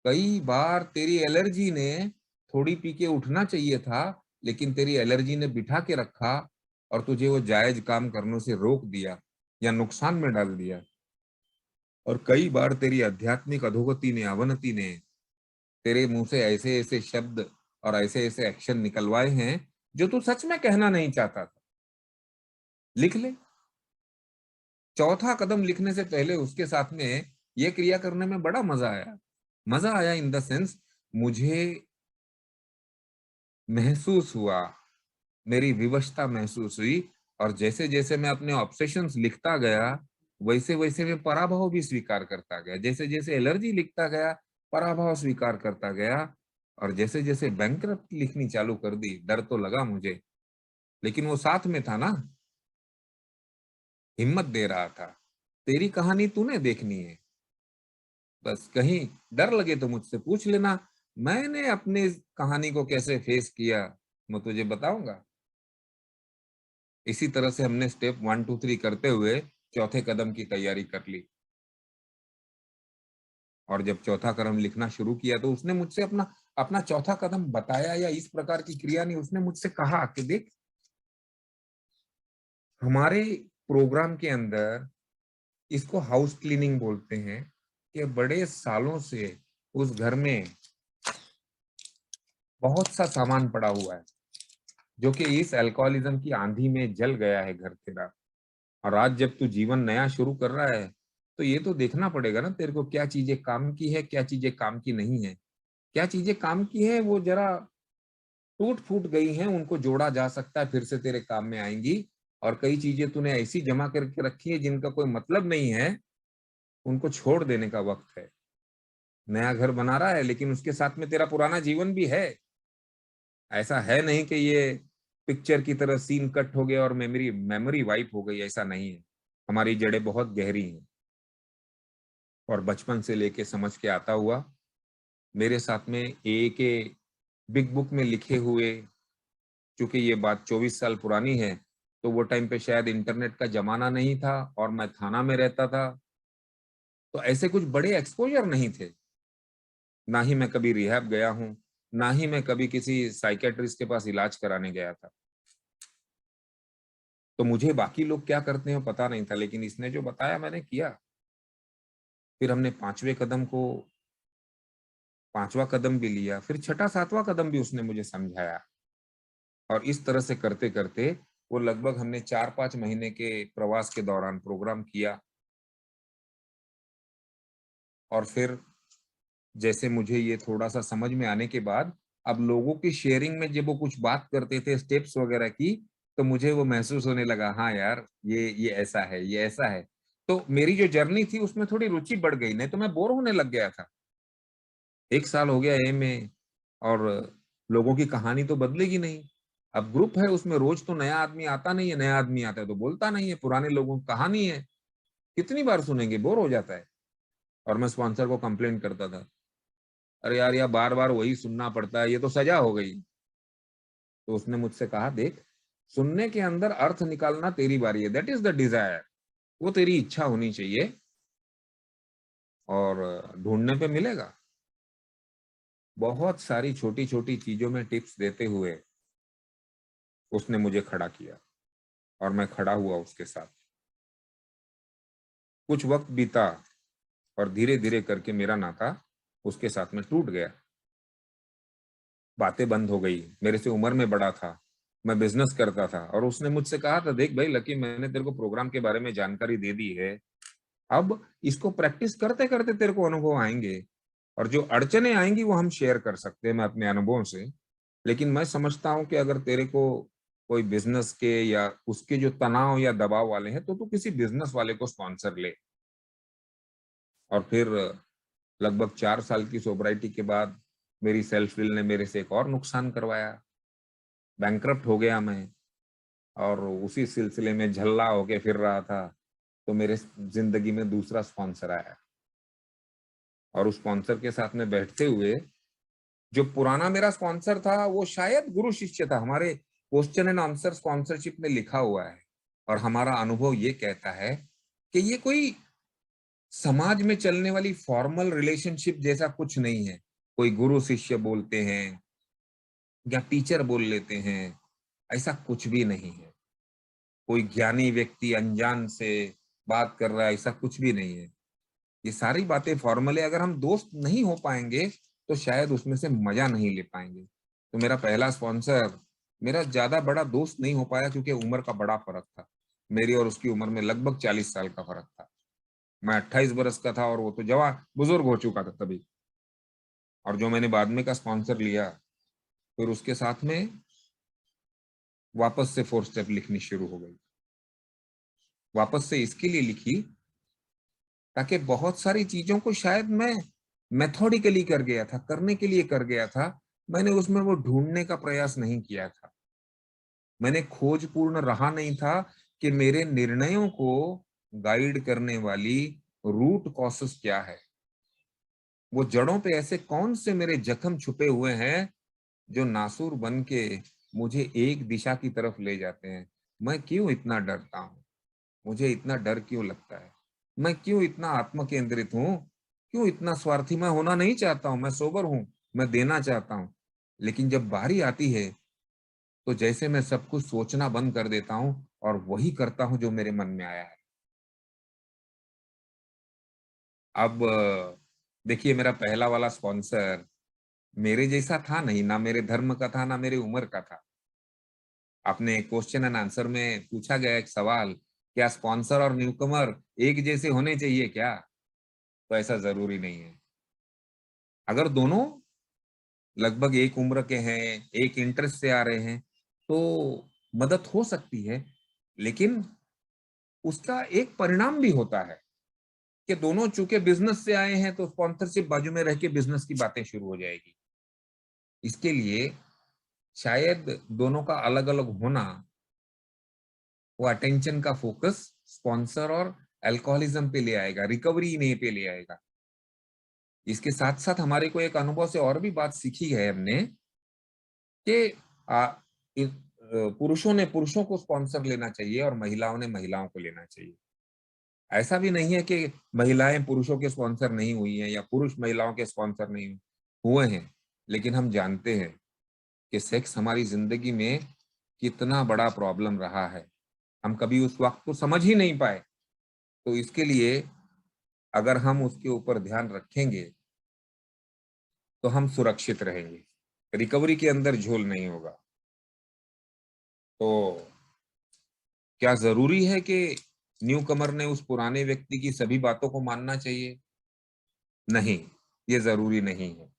कई बार तेरी एलर्जी ने, थोड़ी पी के उठना चाहिए था, लेकिन तेरी एलर्जी ने बिठा के रखा और तुझे वो जायज काम करने से रोक दिया या नुकसान में डाल दिया। और कई बार तेरी आध्यात्मिक अधोगति ने, अवनति ने तेरे मुंह से ऐसे ऐसे शब्द और ऐसे ऐसे एक्शन निकलवाए हैं जो तू सच में कहना नहीं चाहता था। लिख ले। चौथा कदम लिखने से पहले उसके साथ में ये क्रिया करने में बड़ा मजा आया। मजा आया इन द सेंस, मुझे महसूस हुआ, मेरी विवशता महसूस हुई। और जैसे जैसे मैं अपने ऑब्सेशंस लिखता गया, वैसे वैसे मैं पराभव भी स्वीकार करता गया। जैसे जैसे एलर्जी लिखता गया, पराभव स्वीकार करता गया। और जैसे जैसे बैंकरप्ट लिखनी चालू कर दी, डर तो लगा मुझे, लेकिन वो साथ में था ना, हिम्मत दे रहा था। तेरी कहानी तूने देखनी है, बस कहीं डर लगे तो मुझसे पूछ लेना। मैंने अपनी कहानी को कैसे फेस किया, मैं तुझे बताऊंगा। इसी तरह से हमने स्टेप 1 2 3 करते हुए चौथे कदम की तैयारी कर ली। और जब चौथा कदम लिखना शुरू किया, तो उसने मुझसे अपना अपना चौथा कदम बताया, या इस प्रकार की क्रिया नहीं, उसने मुझसे कहा कि देख, हमारे प्रोग्राम के अंदर इसको हाउस क्लीनिंग बोलते हैं, कि बड़े सालों से उस घर में बहुत सा सामान पड़ा हुआ है, जो कि इस अल्कोहलिज्म की आंधी में जल गया है घर तेरा। और आज जब तू जीवन नया शुरू कर रहा है, तो ये तो देखना पड़ेगा ना तेरे को, क्या चीजें काम की है, क्या चीजें काम की नहीं है। क्या चीजें काम की है, वो जरा टूट फूट गई हैं, उनको जोड़ा जा सकता है, फिर से तेरे काम में आएंगी। और कई चीजें तूने ऐसी जमा करके रखी है जिनका कोई मतलब नहीं है, उनको छोड़ देने का वक्त है। नया घर बना रहा है, लेकिन उसके साथ में तेरा पुराना जीवन भी है। ऐसा है नहीं कि ये पिक्चर की तरह सीन कट हो गया और मेमोरी मेमोरी वाइप हो गई, ऐसा नहीं है। हमारी जड़ें बहुत गहरी हैं। और बचपन से लेके समझ के आता हुआ, मेरे साथ में एक बिग बुक में लिखे हुए, चूंकि ये बात 24 साल पुरानी है, तो वो टाइम पे शायद इंटरनेट का जमाना नहीं था और मैं थाना में रहता था, तो ऐसे कुछ बड़े एक्सपोजर नहीं थे। ना ही मैं कभी रिहैब गया हूँ, ना ही मैं कभी किसी साइकेट्रिस्ट के पास इलाज कराने गया था। तो मुझे बाकी लोग क्या करते हैं पता नहीं था, लेकिन इसने जो बताया मैंने किया। फिर हमने पांचवा कदम भी लिया, फिर छठा सातवां कदम भी उसने मुझे समझाया। और इस तरह से करते करते वो लगभग हमने 4-5 महीने के प्रवास के दौरान प्रोग्राम किया। और फिर जैसे मुझे ये थोड़ा सा समझ में आने के बाद, अब लोगों की शेयरिंग में जब वो कुछ बात करते थे स्टेप्स वगैरह की, तो मुझे वो महसूस होने लगा, हाँ यार, ये ऐसा है, ये ऐसा है। तो मेरी जो जर्नी थी उसमें थोड़ी रुचि बढ़ गई, नहीं तो मैं बोर होने लग गया था। 1 साल हो गया में, और लोगों की कहानी तो बदलेगी नहीं। अब ग्रुप है, उसमें रोज तो नया आदमी आता नहीं है, नया आदमी आता है तो बोलता नहीं है, पुराने लोगों की कहानी है, कितनी बार सुनेंगे, बोर हो जाता है। और मैं स्पॉन्सर को कंप्लेंट करता था, अरे यार, यह बार बार वही सुनना पड़ता है, ये तो सजा हो गई। तो उसने मुझसे कहा, देख, सुनने के अंदर अर्थ निकालना तेरी बारी है, दैट इज द डिजायर, वो तेरी इच्छा होनी चाहिए, और ढूंढने पे मिलेगा। बहुत सारी छोटी छोटी चीजों में टिप्स देते हुए उसने मुझे खड़ा किया, और मैं खड़ा हुआ उसके साथ। कुछ वक्त बीता, और धीरे धीरे करके मेरा नाता उसके साथ में टूट गया। बातें बंद हो गई, मेरे से उम्र में बड़ा था, मैं बिजनेस करता था, और उसने मुझसे कहा था, देख भाई लकी, मैंने तेरे को प्रोग्राम के बारे में जानकारी दे दी है, अब इसको प्रैक्टिस करते करते तेरे को अनुभव आएंगे, और जो अड़चने आएंगी वो हम शेयर कर सकते हैं, मैं अपने अनुभवों से। लेकिन मैं समझता हूं कि अगर तेरे को कोई बिजनेस के या उसके जो तनाव या दबाव वाले हैं, तो तू किसी बिजनेस वाले को स्पॉन्सर ले। और फिर लगभग 4 साल की सोब्राइटी के बाद मेरी सेल्फ विल ने मेरे से एक और नुकसान करवाया, बैंकरप्ट हो गया मैं। और उसी सिलसिले में झल्ला होके फिर रहा था, तो मेरे जिंदगी में दूसरा स्पॉन्सर आया। और उस स्पॉन्सर के साथ में बैठते हुए, जो पुराना मेरा स्पॉन्सर था वो शायद गुरु शिष्य था, हमारे क्वेश्चन एंड आंसर स्पॉन्सरशिप में लिखा हुआ है, और हमारा अनुभव ये कहता है कि ये कोई समाज में चलने वाली फॉर्मल रिलेशनशिप जैसा कुछ नहीं है। कोई गुरु शिष्य बोलते हैं या टीचर बोल लेते हैं, ऐसा कुछ भी नहीं है। कोई ज्ञानी व्यक्ति अनजान से बात कर रहा है, ऐसा कुछ भी नहीं है। ये सारी बातें फॉर्मल है, अगर हम दोस्त नहीं हो पाएंगे तो शायद उसमें से मजा नहीं ले पाएंगे। तो मेरा पहला स्पॉन्सर मेरा ज्यादा बड़ा दोस्त नहीं हो पाया, क्योंकि उम्र का बड़ा फर्क था। मेरी और उसकी उम्र में लगभग 40 साल का फर्क था। मैं 28 बरस का था और वो तो जवान बुजुर्ग हो चुका था तभी। और जो मैंने बाद में का स्पॉन्सर लिया, फिर उसके साथ में वापस से 4 स्टेप लिखनी शुरू हो गई। वापस से इसके लिए लिखी ताकि बहुत सारी चीजों को शायद मैं मेथोडिकली कर गया था, करने के लिए कर गया था, मैंने उसमें वो ढूंढने का प्रयास नहीं किया था। मैंने खोजपूर्ण रहा नहीं था कि मेरे निर्णयों को गाइड करने वाली रूट कॉसेस क्या है, वो जड़ों पे ऐसे कौन से मेरे जख्म छुपे हुए हैं जो नासूर बन के मुझे एक दिशा की तरफ ले जाते हैं। मैं क्यों इतना डरता हूँ, मुझे इतना डर क्यों लगता है, मैं क्यों इतना आत्म केंद्रित हूँ, क्यों इतना स्वार्थी। मैं होना नहीं चाहता हूँ, मैं सोबर हूँ, मैं देना चाहता हूँ, लेकिन जब बारी आती है तो जैसे मैं सब कुछ सोचना बंद कर देता हूँ और वही करता हूँ जो मेरे मन में आया है। अब देखिए, मेरा पहला वाला स्पॉन्सर मेरे जैसा था नहीं, ना मेरे धर्म का था, ना मेरी उम्र का था। आपने क्वेश्चन एंड आंसर में पूछा गया एक सवाल, क्या स्पॉन्सर और न्यूकमर एक जैसे होने चाहिए क्या? तो ऐसा जरूरी नहीं है। अगर दोनों लगभग एक उम्र के हैं, एक इंटरेस्ट से आ रहे हैं, तो मदद हो सकती है, लेकिन उसका एक परिणाम भी होता है कि दोनों चूंकि बिजनेस से आए हैं तो स्पॉन्सरशिप बाजू में रह के बिजनेस की बातें शुरू हो जाएगी। इसके लिए शायद दोनों का अलग अलग होना, वो अटेंशन का फोकस स्पॉन्सर और अल्कोहलिज्म पे ले आएगा, रिकवरी नहीं पे ले आएगा। इसके साथ साथ हमारे को एक अनुभव से और भी बात सीखी है हमने कि पुरुषों ने पुरुषों को स्पॉन्सर लेना चाहिए और महिलाओं ने महिलाओं को लेना चाहिए। ऐसा भी नहीं है कि महिलाएं पुरुषों के स्पॉन्सर नहीं हुई हैं या पुरुष महिलाओं के स्पॉन्सर नहीं हुए हैं, लेकिन हम जानते हैं कि सेक्स हमारी जिंदगी में कितना बड़ा प्रॉब्लम रहा है। हम कभी उस वक्त को समझ ही नहीं पाए। तो इसके लिए अगर हम उसके ऊपर ध्यान रखेंगे तो हम सुरक्षित रहेंगे, रिकवरी के अंदर झोल नहीं होगा। तो क्या जरूरी है कि न्यू कमर ने उस पुराने व्यक्ति की सभी बातों को मानना चाहिए? नहीं, ये जरूरी नहीं है।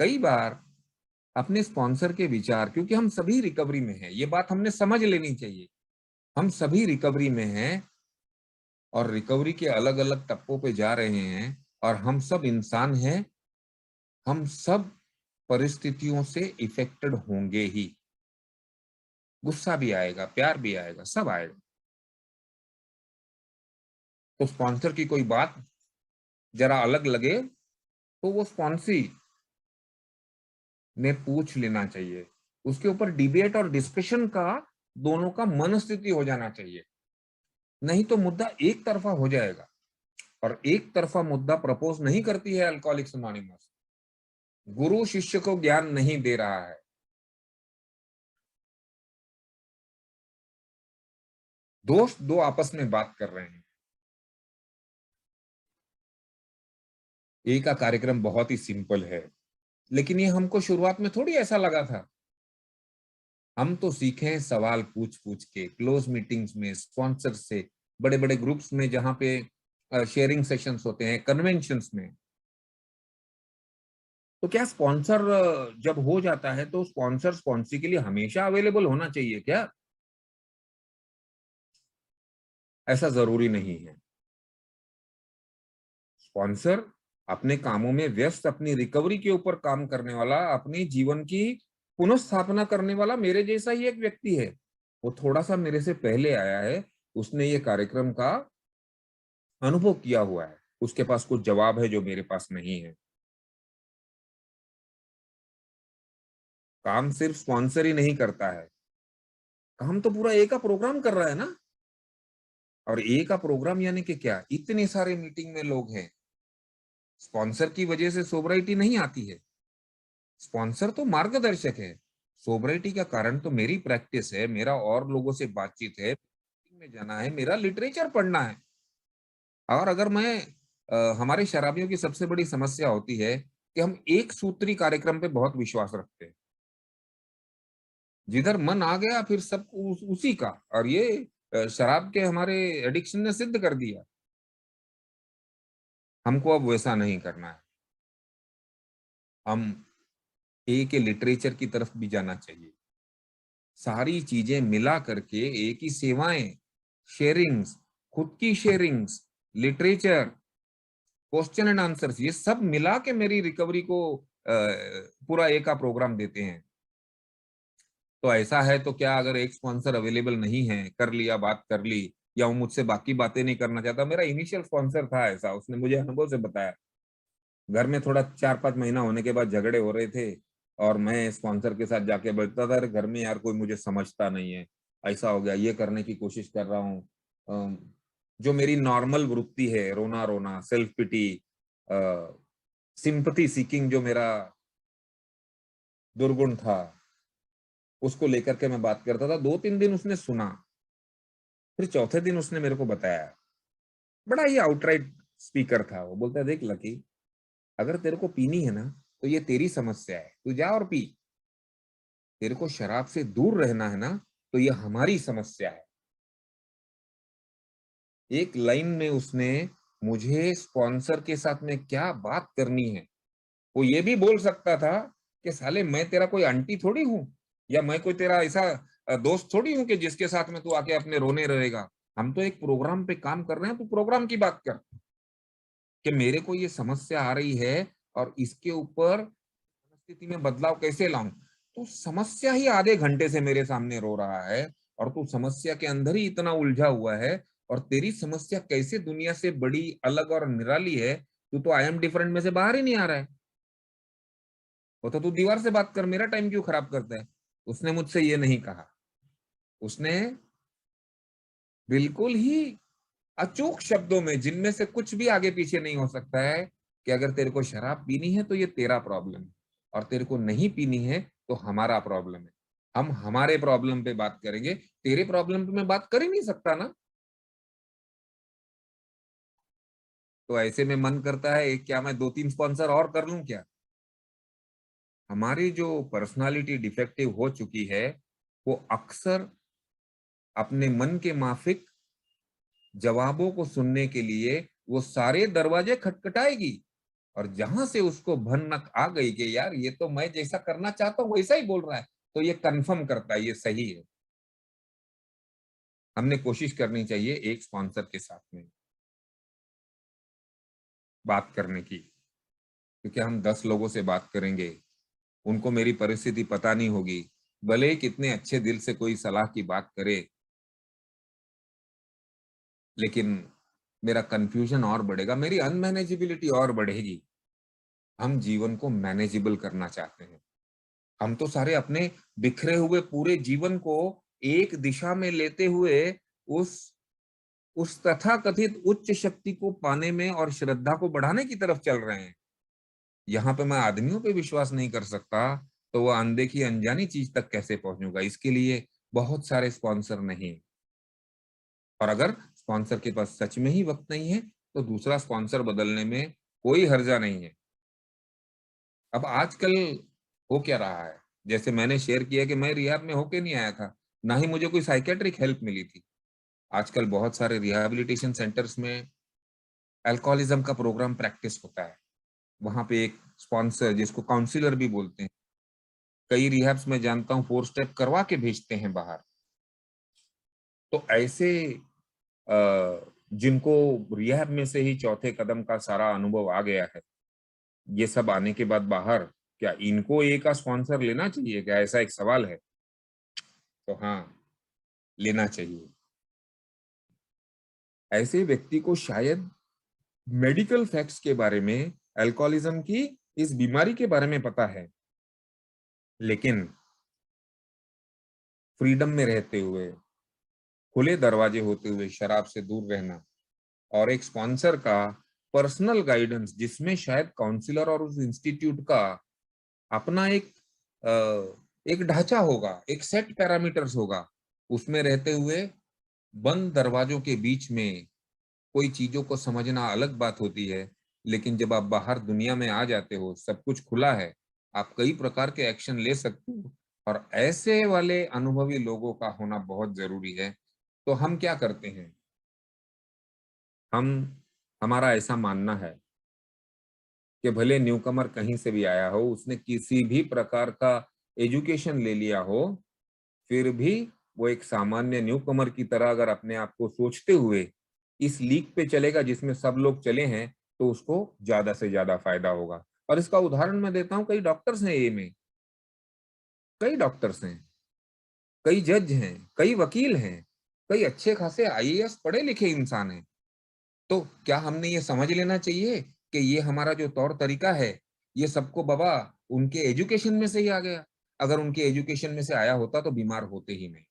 कई बार अपने स्पॉन्सर के विचार, क्योंकि हम सभी रिकवरी में हैं, ये बात हमने समझ लेनी चाहिए। हम सभी रिकवरी में हैं और रिकवरी के अलग अलग टप्पों पे जा रहे हैं और हम सब इंसान हैं। हम सब परिस्थितियों से इफेक्टेड होंगे ही। गुस्सा भी आएगा, प्यार भी आएगा, सब आएगा। तो स्पॉन्सर की कोई बात जरा अलग लगे तो वो स्पॉन्सी ने पूछ लेना चाहिए। उसके ऊपर डिबेट और डिस्कशन का दोनों का मनस्थिति हो जाना चाहिए। नहीं तो मुद्दा एक तरफा हो जाएगा, और एक तरफा मुद्दा प्रपोज नहीं करती है अल्कोहलिक्स अनोनिमस। गुरु शिष्य को ज्ञान नहीं दे रहा है। दोस्त दो आपस में बात कर रहे हैं। ए का कार्यक्रम बहुत ही सिंपल है, लेकिन ये हमको शुरुआत में थोड़ी ऐसा लगा था। हम तो सीखे हैं सवाल पूछ पूछ के, क्लोज मीटिंग्स में, स्पॉन्सर से, बड़े बड़े ग्रुप्स में जहां पे शेयरिंग सेशंस होते हैं, कन्वेंशंस में। तो क्या स्पॉन्सर जब हो जाता है तो स्पॉन्सर स्पॉन्सी के लिए हमेशा अवेलेबल होना चाहिए क्या? ऐसा जरूरी नहीं है। स्पॉन्सर अपने कामों में व्यस्त, अपनी रिकवरी के ऊपर काम करने वाला, अपनी जीवन की पुनर्स्थापना करने वाला मेरे जैसा ही एक व्यक्ति है। वो थोड़ा सा मेरे से पहले आया है, उसने ये कार्यक्रम का अनुभव किया हुआ है, उसके पास कुछ जवाब है जो मेरे पास नहीं है। काम सिर्फ स्पॉन्सर ही नहीं करता है, काम तो पूरा ए का प्रोग्राम कर रहा है ना। और ए का प्रोग्राम यानी कि क्या, इतने सारे मीटिंग में लोग हैं। स्पॉन्सर की वजह से सोबराइटी नहीं आती है, स्पॉन्सर तो मार्गदर्शक है। सोबराइटी का कारण तो मेरी प्रैक्टिस है, मेरा और लोगों से बातचीत है, में जाना है, मेरा लिटरेचर पढ़ना है। और अगर मैं हमारे शराबियों की सबसे बड़ी समस्या होती है कि हम एक सूत्री कार्यक्रम पे बहुत विश्वास रखते हैं। जिधर मन आ गया फिर सब उसी का। और ये शराब के हमारे एडिक्शन ने सिद्ध कर दिया। हमको अब वैसा नहीं करना है। हम ए के लिटरेचर की तरफ भी जाना चाहिए। सारी चीजें मिला करके एक ही सेवाएं, शेयरिंग्स, खुद की sharings, literature, question and answers, ये सब मिला के मेरी रिकवरी को पूरा ए का प्रोग्राम देते हैं। तो ऐसा है तो क्या, अगर एक स्पॉन्सर अवेलेबल नहीं है, कर लिया, बात कर ली, या वो मुझसे बाकी बातें नहीं करना चाहता। मेरा इनिशियल स्पॉन्सर था ऐसा, उसने मुझे अनुभव से बताया। घर में थोड़ा 4-5 महीना होने के बाद झगड़े हो रहे थे और मैं स्पॉन्सर के साथ जाके बैठता था, अरे घर में यार कोई मुझे समझता नहीं है, ऐसा हो गया, ये करने की कोशिश कर रहा हूँ। जो मेरी नॉर्मल वृत्ति है, रोना रोना, सेल्फ पिटी, सिंपथी सीकिंग, जो मेरा दुर्गुण था, उसको लेकर के मैं बात करता था। 2-3 दिन उसने सुना, फिर चौथे दिन उसने मेरे को बताया। बड़ा ही आउटराइट स्पीकर था वो। बोलता है, देख लकी, अगर तेरे को पीनी है ना तो ये तेरी समस्या है, तू जा और पी। तेरे को शराब से दूर रहना है ना तो ये हमारी समस्या है। एक लाइन में उसने मुझे स्पॉन्सर के साथ में क्या बात करनी है, वो ये भी बोल सकता था कि साले मैं तेरा कोई आंटी थोड़ी हूं, या मैं कोई तेरा ऐसा दोस्त थोड़ी हूं कि जिसके साथ में तू आके अपने रोने रहेगा। हम तो एक प्रोग्राम पे काम कर रहे हैं, तो प्रोग्राम की बात कर कि मेरे को ये समस्या आ रही है और इसके ऊपर स्थिति में बदलाव कैसे लाऊं। तू समस्या ही आधे घंटे से मेरे सामने रो रहा है और तू समस्या के अंदर ही इतना उलझा हुआ है, और तेरी समस्या कैसे दुनिया से बड़ी, अलग और निराली है, तू तो आई एम डिफरेंट में से बाहर ही नहीं आ रहा है। वो तो तू दीवार से बात कर, मेरा टाइम क्यों खराब करता है। उसने मुझसे ये नहीं कहा। उसने बिल्कुल ही अचूक शब्दों में, जिनमें से कुछ भी आगे पीछे नहीं हो सकता है, कि अगर तेरे को शराब पीनी है तो ये तेरा प्रॉब्लम है, और तेरे को नहीं पीनी है तो हमारा प्रॉब्लम है। हम हमारे प्रॉब्लम पे बात करेंगे, तेरे प्रॉब्लम पे मैं बात कर ही नहीं सकता ना। तो ऐसे में मन करता है क्या मैं 2-3 स्पॉन्सर और कर लूं क्या। हमारी जो पर्सनालिटी डिफेक्टिव हो चुकी है, वो अक्सर अपने मन के माफिक जवाबों को सुनने के लिए वो सारे दरवाजे खटखटाएगी, और जहां से उसको भनक आ गई कि यार ये तो मैं जैसा करना चाहता हूं वैसा ही बोल रहा है, तो ये कंफर्म करता है ये सही है। हमने कोशिश करनी चाहिए एक स्पॉन्सर के साथ में बात करने की, क्योंकि हम 10 लोगों से बात करेंगे, उनको मेरी परिस्थिति पता नहीं होगी। भले ही कितने अच्छे दिल से कोई सलाह की बात करे, लेकिन मेरा कंफ्यूजन और बढ़ेगा, मेरी अनमैनेजेबिलिटी और बढ़ेगी। हम जीवन को मैनेजेबल करना चाहते हैं। हम तो सारे अपने बिखरे हुए पूरे जीवन को एक दिशा में लेते हुए उस उस तथाकथित उच्च शक्ति को पाने में और श्रद्धा को बढ़ाने की तरफ चल रहे हैं। यहाँ पे मैं आदमियों पे विश्वास नहीं कर सकता, तो वो अनदेखी अनजानी चीज तक कैसे पहुंचूंगा। इसके लिए बहुत सारे स्पॉन्सर नहीं, और अगर स्पॉन्सर के पास सच में ही वक्त नहीं है तो दूसरा स्पॉन्सर बदलने में कोई हर्जा नहीं है। अब आजकल हो क्या रहा है, जैसे मैंने शेयर किया कि मैं रिहैब में होके नहीं आया था, ना ही मुझे कोई साइकेट्रिक हेल्प मिली थी। आजकल बहुत सारे रिहैबिलिटेशन सेंटर्स में अल्कोहलिज्म का प्रोग्राम प्रैक्टिस होता है। वहां पे एक स्पॉन्सर, जिसको काउंसलर भी बोलते हैं, कई रिहैब्स में जानता हूँ 4 स्टेप करवा के भेजते हैं बाहर। तो ऐसे जिनको रिहैब में से ही चौथे कदम का सारा अनुभव आ गया है, ये सब आने के बाद बाहर, क्या इनको एक का स्पॉन्सर लेना चाहिए क्या, ऐसा एक सवाल है। तो हाँ, लेना चाहिए। ऐसे व्यक्ति को शायद मेडिकल फैक्ट्स के बारे में, अल्कोहलिज्म की इस बीमारी के बारे में पता है, लेकिन फ्रीडम में रहते हुए, खुले दरवाजे होते हुए शराब से दूर रहना, और एक स्पॉन्सर का पर्सनल गाइडेंस, जिसमें शायद काउंसलर और उस इंस्टीट्यूट का अपना एक ढांचा होगा, एक सेट पैरामीटर्स होगा, उसमें रहते हुए बंद दरवाजों के बीच में कोई चीजों को समझना अलग बात होती है। लेकिन जब आप बाहर दुनिया में आ जाते हो, सब कुछ खुला है, आप कई प्रकार के एक्शन ले सकते हो, और ऐसे वाले अनुभवी लोगों का होना बहुत जरूरी है। तो हम क्या करते हैं, हम हमारा ऐसा मानना है कि भले न्यूकमर कहीं से भी आया हो, उसने किसी भी प्रकार का एजुकेशन ले लिया हो, फिर भी वो एक सामान्य न्यूकमर की तरह अगर अपने आप को सोचते हुए इस लीग पे चलेगा जिसमें सब लोग चले हैं, तो उसको ज्यादा से ज्यादा फायदा होगा। और इसका उदाहरण मैं देता हूँ, कई डॉक्टर्स हैं ये में, कई डॉक्टर्स हैं, कई जज हैं, कई वकील हैं, कई अच्छे खासे आईएएस पढ़े लिखे इंसान हैं। तो क्या हमने ये समझ लेना चाहिए कि ये हमारा जो तौर तरीका है, ये सबको बाबा उनके एजुकेशन में से ही आ गया। अगर उनके एजुकेशन में से आया होता तो बीमार होते ही नहीं।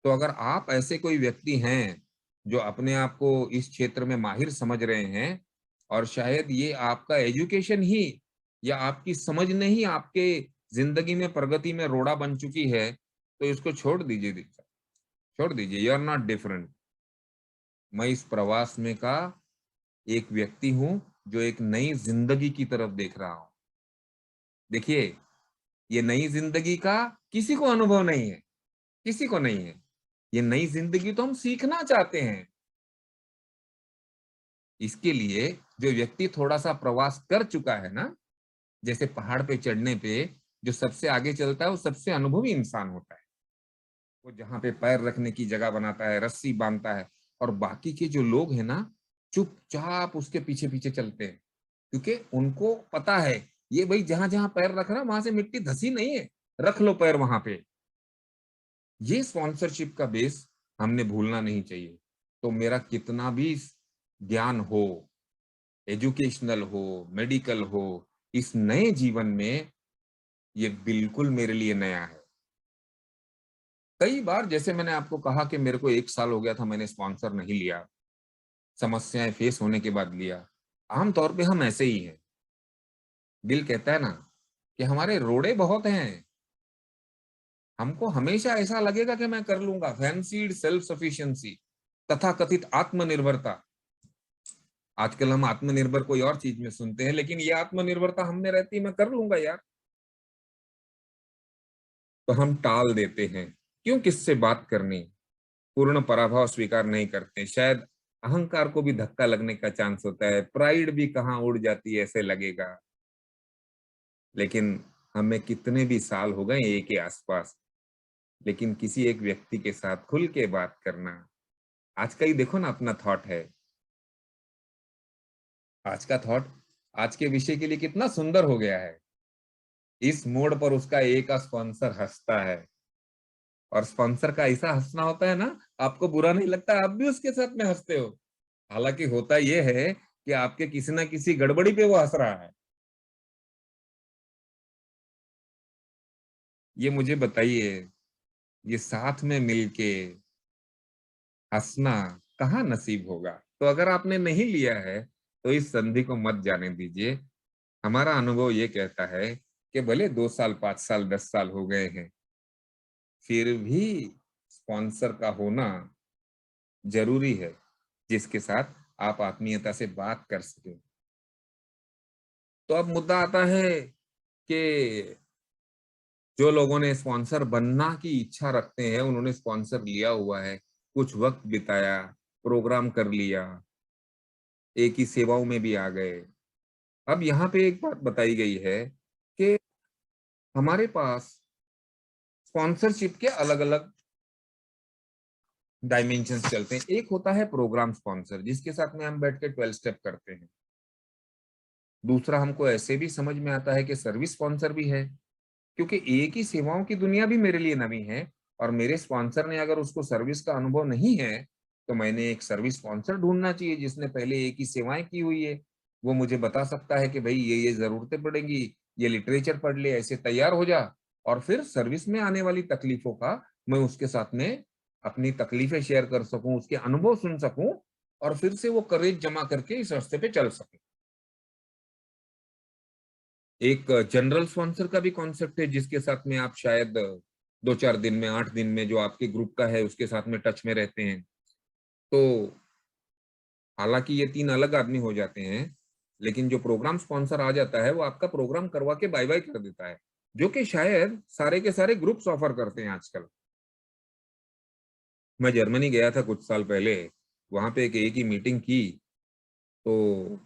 तो अगर आप ऐसे कोई व्यक्ति हैं जो अपने आप को इस क्षेत्र में माहिर समझ रहे हैं, और शायद ये आपका एजुकेशन ही या आपकी समझ ने ही आपके जिंदगी में प्रगति में रोड़ा बन चुकी है, तो इसको छोड़ दीजिए दीक्षा, छोड़ दीजिए। You are not different. मैं इस प्रवास में का एक व्यक्ति हूं जो एक नई जिंदगी की तरफ देख रहा हूं। देखिए, ये नई जिंदगी का किसी को अनुभव नहीं है, किसी को नहीं है। ये नई जिंदगी तो हम सीखना चाहते हैं। इसके लिए जो व्यक्ति थोड़ा सा प्रवास कर चुका है ना, जैसे पहाड़ पे चढ़ने पे जो सबसे आगे चलता है वो सबसे अनुभवी इंसान होता है। वो जहां पे पैर रखने की जगह बनाता है, रस्सी बांधता है, और बाकी के जो लोग हैं ना, चुपचाप उसके पीछे पीछे चलते हैं, क्योंकि उनको पता है ये भाई जहां जहां पैर रख रहा है वहां से मिट्टी धसी नहीं है, रख लो पैर वहां पे। ये स्पॉन्सरशिप का बेस हमने भूलना नहीं चाहिए। तो मेरा कितना भी ज्ञान हो, एजुकेशनल हो, मेडिकल हो, इस नए जीवन में ये बिल्कुल मेरे लिए नया है। कई बार जैसे मैंने आपको कहा कि मेरे को 1 साल हो गया था, मैंने स्पॉन्सर नहीं लिया, समस्याएं फेस होने के बाद लिया। आमतौर पे हम ऐसे ही हैं। दिल कहता है ना कि हमारे रोड़े बहुत हैं, हमको हमेशा ऐसा लगेगा कि मैं कर लूंगा। फैंसीड सेल्फ सफिशिएंसी, तथा कथित आत्मनिर्भरता। आजकल हम आत्मनिर्भर कोई और चीज में सुनते हैं, लेकिन ये आत्मनिर्भरता हम में रहती है, मैं कर लूंगा यार। तो हम टाल देते हैं। क्यों? किससे बात करनी? पूर्ण पराभव स्वीकार नहीं करते। शायद अहंकार को भी धक्का लगने का चांस होता है, प्राइड भी कहाँ उड़ जाती है ऐसे लगेगा। लेकिन हमें कितने भी साल हो गए एक के आसपास, लेकिन किसी एक व्यक्ति के साथ खुल के बात करना, आज का ही देखो ना अपना थॉट है। आज का थॉट आज के विषय के लिए कितना सुंदर हो गया है। इस मोड़ पर उसका एक स्पॉन्सर हंसता है, और स्पॉन्सर का ऐसा हंसना होता है ना, आपको बुरा नहीं लगता, आप भी उसके साथ में हंसते हो। हालांकि होता यह है कि आपके किसी ना किसी गड़बड़ी पे वो हंस रहा है। ये मुझे बताइए, ये साथ में मिलके हंसना कहाँ नसीब होगा? तो अगर आपने नहीं लिया है तो इस संधि को मत जाने दीजिए। हमारा अनुभव ये कहता है कि भले 2 साल, 5 साल, 10 साल हो गए हैं, फिर भी स्पॉन्सर का होना जरूरी है, जिसके साथ आप आत्मीयता से बात कर सके। तो अब मुद्दा आता है कि जो लोगों ने स्पॉन्सर बनना की इच्छा रखते हैं, उन्होंने स्पॉन्सर लिया हुआ है, कुछ वक्त बिताया, प्रोग्राम कर लिया, एक ही सेवाओं में भी आ गए। अब यहाँ पे एक बात बताई गई है कि हमारे पास स्पॉन्सरशिप के अलग अलग डायमेंशंस चलते हैं। एक होता है प्रोग्राम स्पॉन्सर, जिसके साथ में हम बैठ के 12 स्टेप करते हैं। दूसरा हमको ऐसे भी समझ में आता है कि सर्विस स्पॉन्सर भी है, क्योंकि एक ही सेवाओं की दुनिया भी मेरे लिए नवी है, और मेरे स्पॉन्सर ने अगर उसको सर्विस का अनुभव नहीं है, तो मैंने एक सर्विस स्पॉन्सर ढूंढना चाहिए जिसने पहले एक ही सेवाएं की हुई है। वो मुझे बता सकता है कि भाई ये जरूरतें पड़ेंगी, ये लिटरेचर पढ़ ले, ऐसे तैयार हो जा, और फिर सर्विस में आने वाली तकलीफों का मैं उसके साथ में अपनी तकलीफें शेयर कर सकूं, उसके अनुभव सुन सकूं, और फिर से वो करेज जमा करके इस रास्ते पे चल सके। एक जनरल स्पॉन्सर का भी कॉन्सेप्ट है, जिसके साथ में आप शायद 2-4 दिन में, 8 दिन में, जो आपके ग्रुप का है उसके साथ में टच में रहते हैं। तो हालांकि ये 3 अलग आदमी हो जाते हैं, लेकिन जो प्रोग्राम स्पॉन्सर आ जाता है वो आपका प्रोग्राम करवा के बाय बाय कर देता है, जो कि शायद सारे के सारे ग्रुप्स ऑफर करते हैं आजकल। मैं जर्मनी गया था कुछ साल पहले, वहां पे एक ही मीटिंग की। तो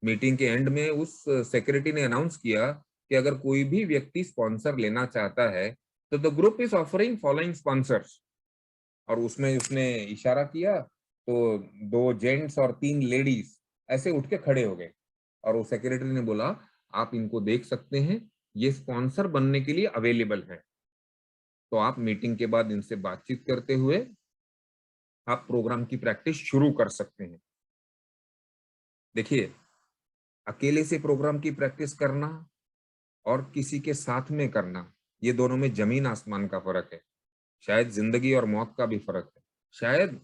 मीटिंग के एंड में उस सेक्रेटरी ने अनाउंस किया कि अगर कोई भी व्यक्ति स्पॉन्सर लेना चाहता है तो the group is offering following sponsors. और उसमें उसने इशारा किया, तो 2 जेंट्स और 3 लेडीज ऐसे उठ के खड़े हो गए, और वो सेक्रेटरी ने बोला आप इनको देख सकते हैं, ये स्पॉन्सर बनने के लिए अवेलेबल है। तो आप मीटिंग के बाद इनसे बातचीत करते हुए आप प्रोग्राम की प्रैक्टिस शुरू कर सकते हैं। देखिए, अकेले से प्रोग्राम की प्रैक्टिस करना और किसी के साथ में करना, ये दोनों में जमीन आसमान का फर्क है। शायद जिंदगी और मौत का भी फर्क है, शायद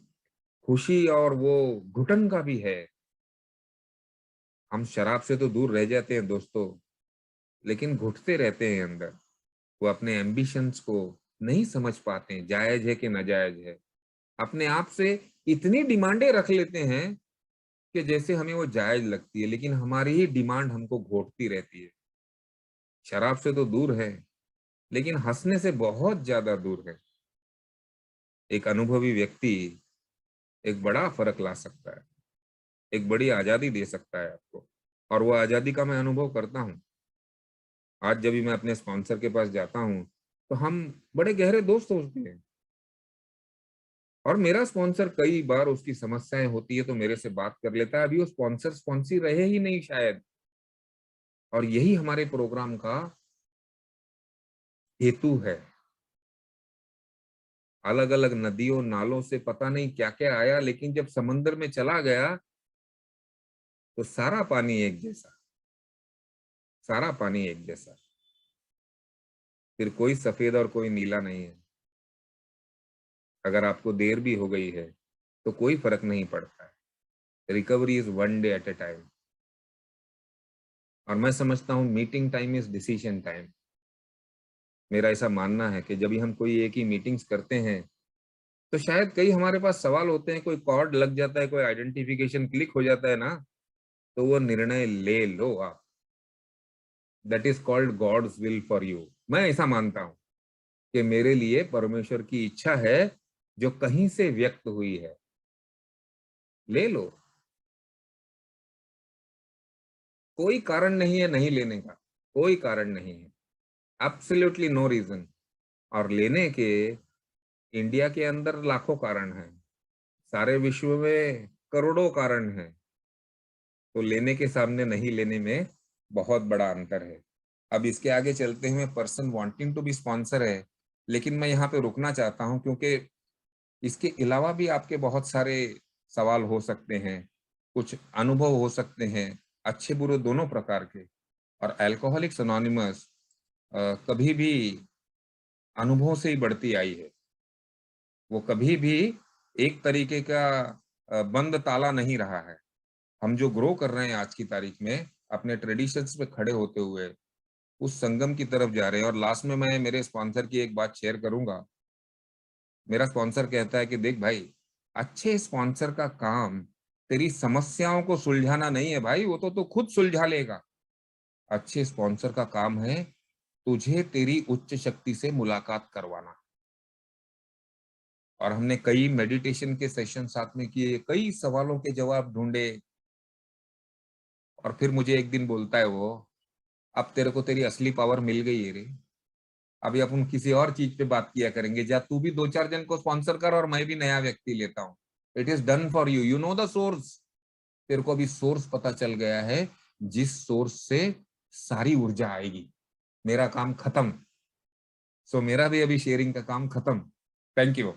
खुशी और वो घुटन का भी है। हम शराब से तो दूर रह जाते हैं दोस्तों, लेकिन घुटते रहते हैं अंदर। वो अपने एम्बिशंस को नहीं समझ पाते हैं, जायज है कि नाजायज है। अपने आप से इतनी डिमांडें रख लेते हैं कि जैसे हमें वो जायज लगती है, लेकिन हमारी ही डिमांड हमको घोटती रहती है। शराब से तो दूर है, लेकिन हंसने से बहुत ज्यादा दूर है। एक अनुभवी व्यक्ति एक बड़ा फर्क ला सकता है, एक बड़ी आजादी दे सकता है आपको, और वो आजादी का मैं अनुभव करता हूँ। आज जब भी मैं अपने स्पॉन्सर के पास जाता हूँ, तो हम बड़े गहरे दोस्त होते हैं। और मेरा स्पॉन्सर कई बार उसकी समस्याएं होती है तो मेरे से बात कर लेता है। अभी वो स्पॉन्सर रहे ही नहीं शायद, और यही हमारे प्रोग्राम का हेतु है। अलग अलग नदियों नालों से पता नहीं क्या क्या आया, लेकिन जब समंदर में चला गया तो सारा पानी एक जैसा, सारा पानी एक जैसा। फिर कोई सफेद और कोई नीला नहीं है। अगर आपको देर भी हो गई है तो कोई फर्क नहीं पड़ता है। Recovery is one day at A time. और मैं समझता हूँ meeting time is decision time. मेरा ऐसा मानना है कि जब भी हम कोई एक ही मीटिंग्स करते हैं तो शायद कई हमारे पास सवाल होते हैं, कोई कॉर्ड लग जाता है, कोई आइडेंटिफिकेशन क्लिक हो जाता है ना, तो वो निर्णय ले लो आप। That is called God's will for you. मैं ऐसा मानता हूं कि मेरे लिए परमेश्वर की इच्छा है जो कहीं से व्यक्त हुई है, ले लो। कोई कारण नहीं है नहीं लेने का, कोई कारण नहीं है, एब्सोल्युटली नो रीजन। और लेने के इंडिया के अंदर लाखों कारण हैं, सारे विश्व में करोड़ों कारण हैं। तो लेने के सामने नहीं लेने में बहुत बड़ा अंतर है। अब इसके आगे चलते हुए person wanting to be sponsor है, लेकिन मैं यहाँ पे रुकना चाहता हूँ क्योंकि इसके अलावा भी आपके बहुत सारे सवाल हो सकते हैं, कुछ अनुभव हो सकते हैं, अच्छे बुरे दोनों प्रकार के। और अल्कोहलिक्स अनोनिमस कभी भी अनुभव से ही बढ़ती आई है। वो कभी भी एक तरीके का बंद ताला नहीं रहा है। हम जो ग्रो कर रहे हैं आज की तारीख में अपने ट्रेडिशंस पे खड़े होते हुए उस संगम की तरफ जा रहे हैं। और लास्ट में मैं मेरे स्पॉन्सर की एक बात शेयर करूंगा। मेरा स्पॉन्सर कहता है कि देख भाई, अच्छे स्पॉन्सर का काम तेरी समस्याओं को सुलझाना नहीं है भाई, वो तो तू खुद सुलझा लेगा। अच्छे स्पॉन्सर का काम है तुझे तेरी उच्च शक्ति से मुलाकात करवाना। और हमने कई मेडिटेशन के सेशन साथ में किए, कई सवालों के जवाब ढूंढे। और फिर मुझे एक दिन बोलता है वो, अब तेरे को तेरी असली पावर मिल गई है रे। अभी अपन किसी और चीज पे बात किया करेंगे, जा तू भी दो चार जन को स्पॉन्सर कर और मैं भी नया व्यक्ति लेता हूँ। It is done for you, you know the source. तेरे को अभी सोर्स पता चल गया है, जिस सोर्स से सारी ऊर्जा आएगी। मेरा काम खत्म। सो मेरा भी अभी शेयरिंग का काम खत्म। Thank you.